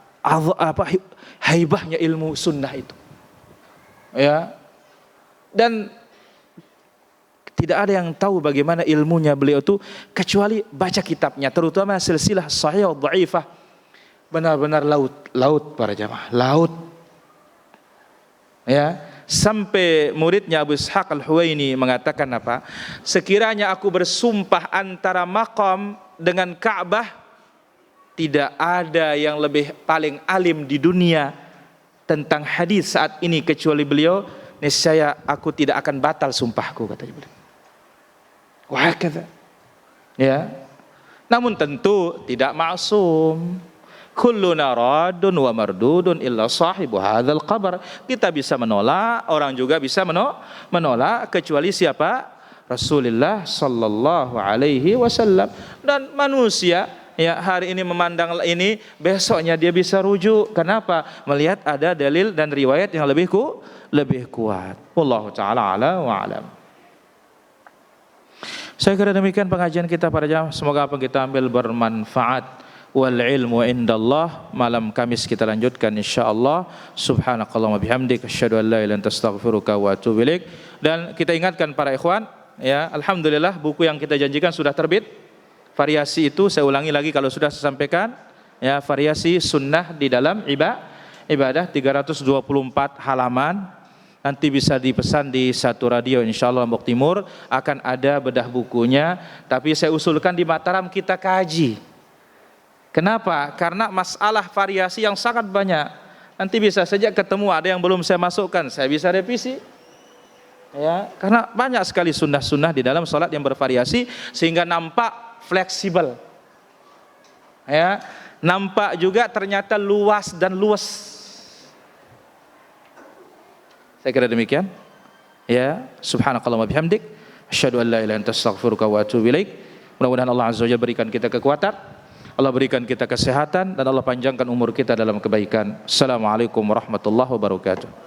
haibahnya ilmu sunnah itu. Ya. Dan tidak ada yang tahu bagaimana ilmunya beliau itu kecuali baca kitabnya, terutama silsilah sahih wa dhaifah. Benar-benar laut para jamaah, laut. Ya. Sampai muridnya Abu Ishaq Al-Huwaini mengatakan apa? Sekiranya aku bersumpah antara maqam dengan Ka'bah, tidak ada yang lebih paling alim di dunia tentang hadis saat ini kecuali beliau. Niscaya aku tidak akan batal sumpahku, katanya beliau. Wah, kata. Ya. Namun tentu tidak maksum. Kulluna raddun wa mardudun illa sahibu hadzal qabr. Kita bisa menolak, orang juga bisa menolak kecuali siapa? Rasulullah sallallahu alaihi wasallam. Dan manusia ya hari ini memandang ini, besoknya dia bisa rujuk. Kenapa? Melihat ada dalil dan riwayat yang lebih kuat. Wallahu taala ala wa alam. Saya kira demikian pengajian kita para jamaah. Semoga apa yang kita ambil bermanfaat. Wal ilmu indallah. Malam Kamis kita lanjutkan insyaallah. Subhanakallahumma bihamdik asyhadu an la ilaha illa anta astaghfiruka wa atubu ilaik. Dan kita ingatkan para ikhwan, ya, alhamdulillah buku yang kita janjikan sudah terbit. Variasi itu saya ulangi lagi kalau sudah saya sampaikan, ya, variasi sunnah di dalam ibadah 324 halaman. Nanti bisa dipesan di satu radio insyaallah Lombok Timur, akan ada bedah bukunya, tapi saya usulkan di Mataram kita kaji. Kenapa? Karena masalah variasi yang sangat banyak. Nanti bisa saja ketemu ada yang belum saya masukkan, saya bisa revisi. Ya, karena banyak sekali sunnah-sunnah di dalam salat yang bervariasi sehingga nampak fleksibel. Ya, nampak juga ternyata luas dan luas. Saya kira demikian. Ya, subhanakallahumma bihamdik asyhadu an la ilaha illa anta astaghfiruka wa atubu ilaik. Mudah-mudahan Allah azza wa jalla berikan kita kekuatan, Allah berikan kita kesehatan, dan Allah panjangkan umur kita dalam kebaikan. Assalamualaikum warahmatullahi wabarakatuh.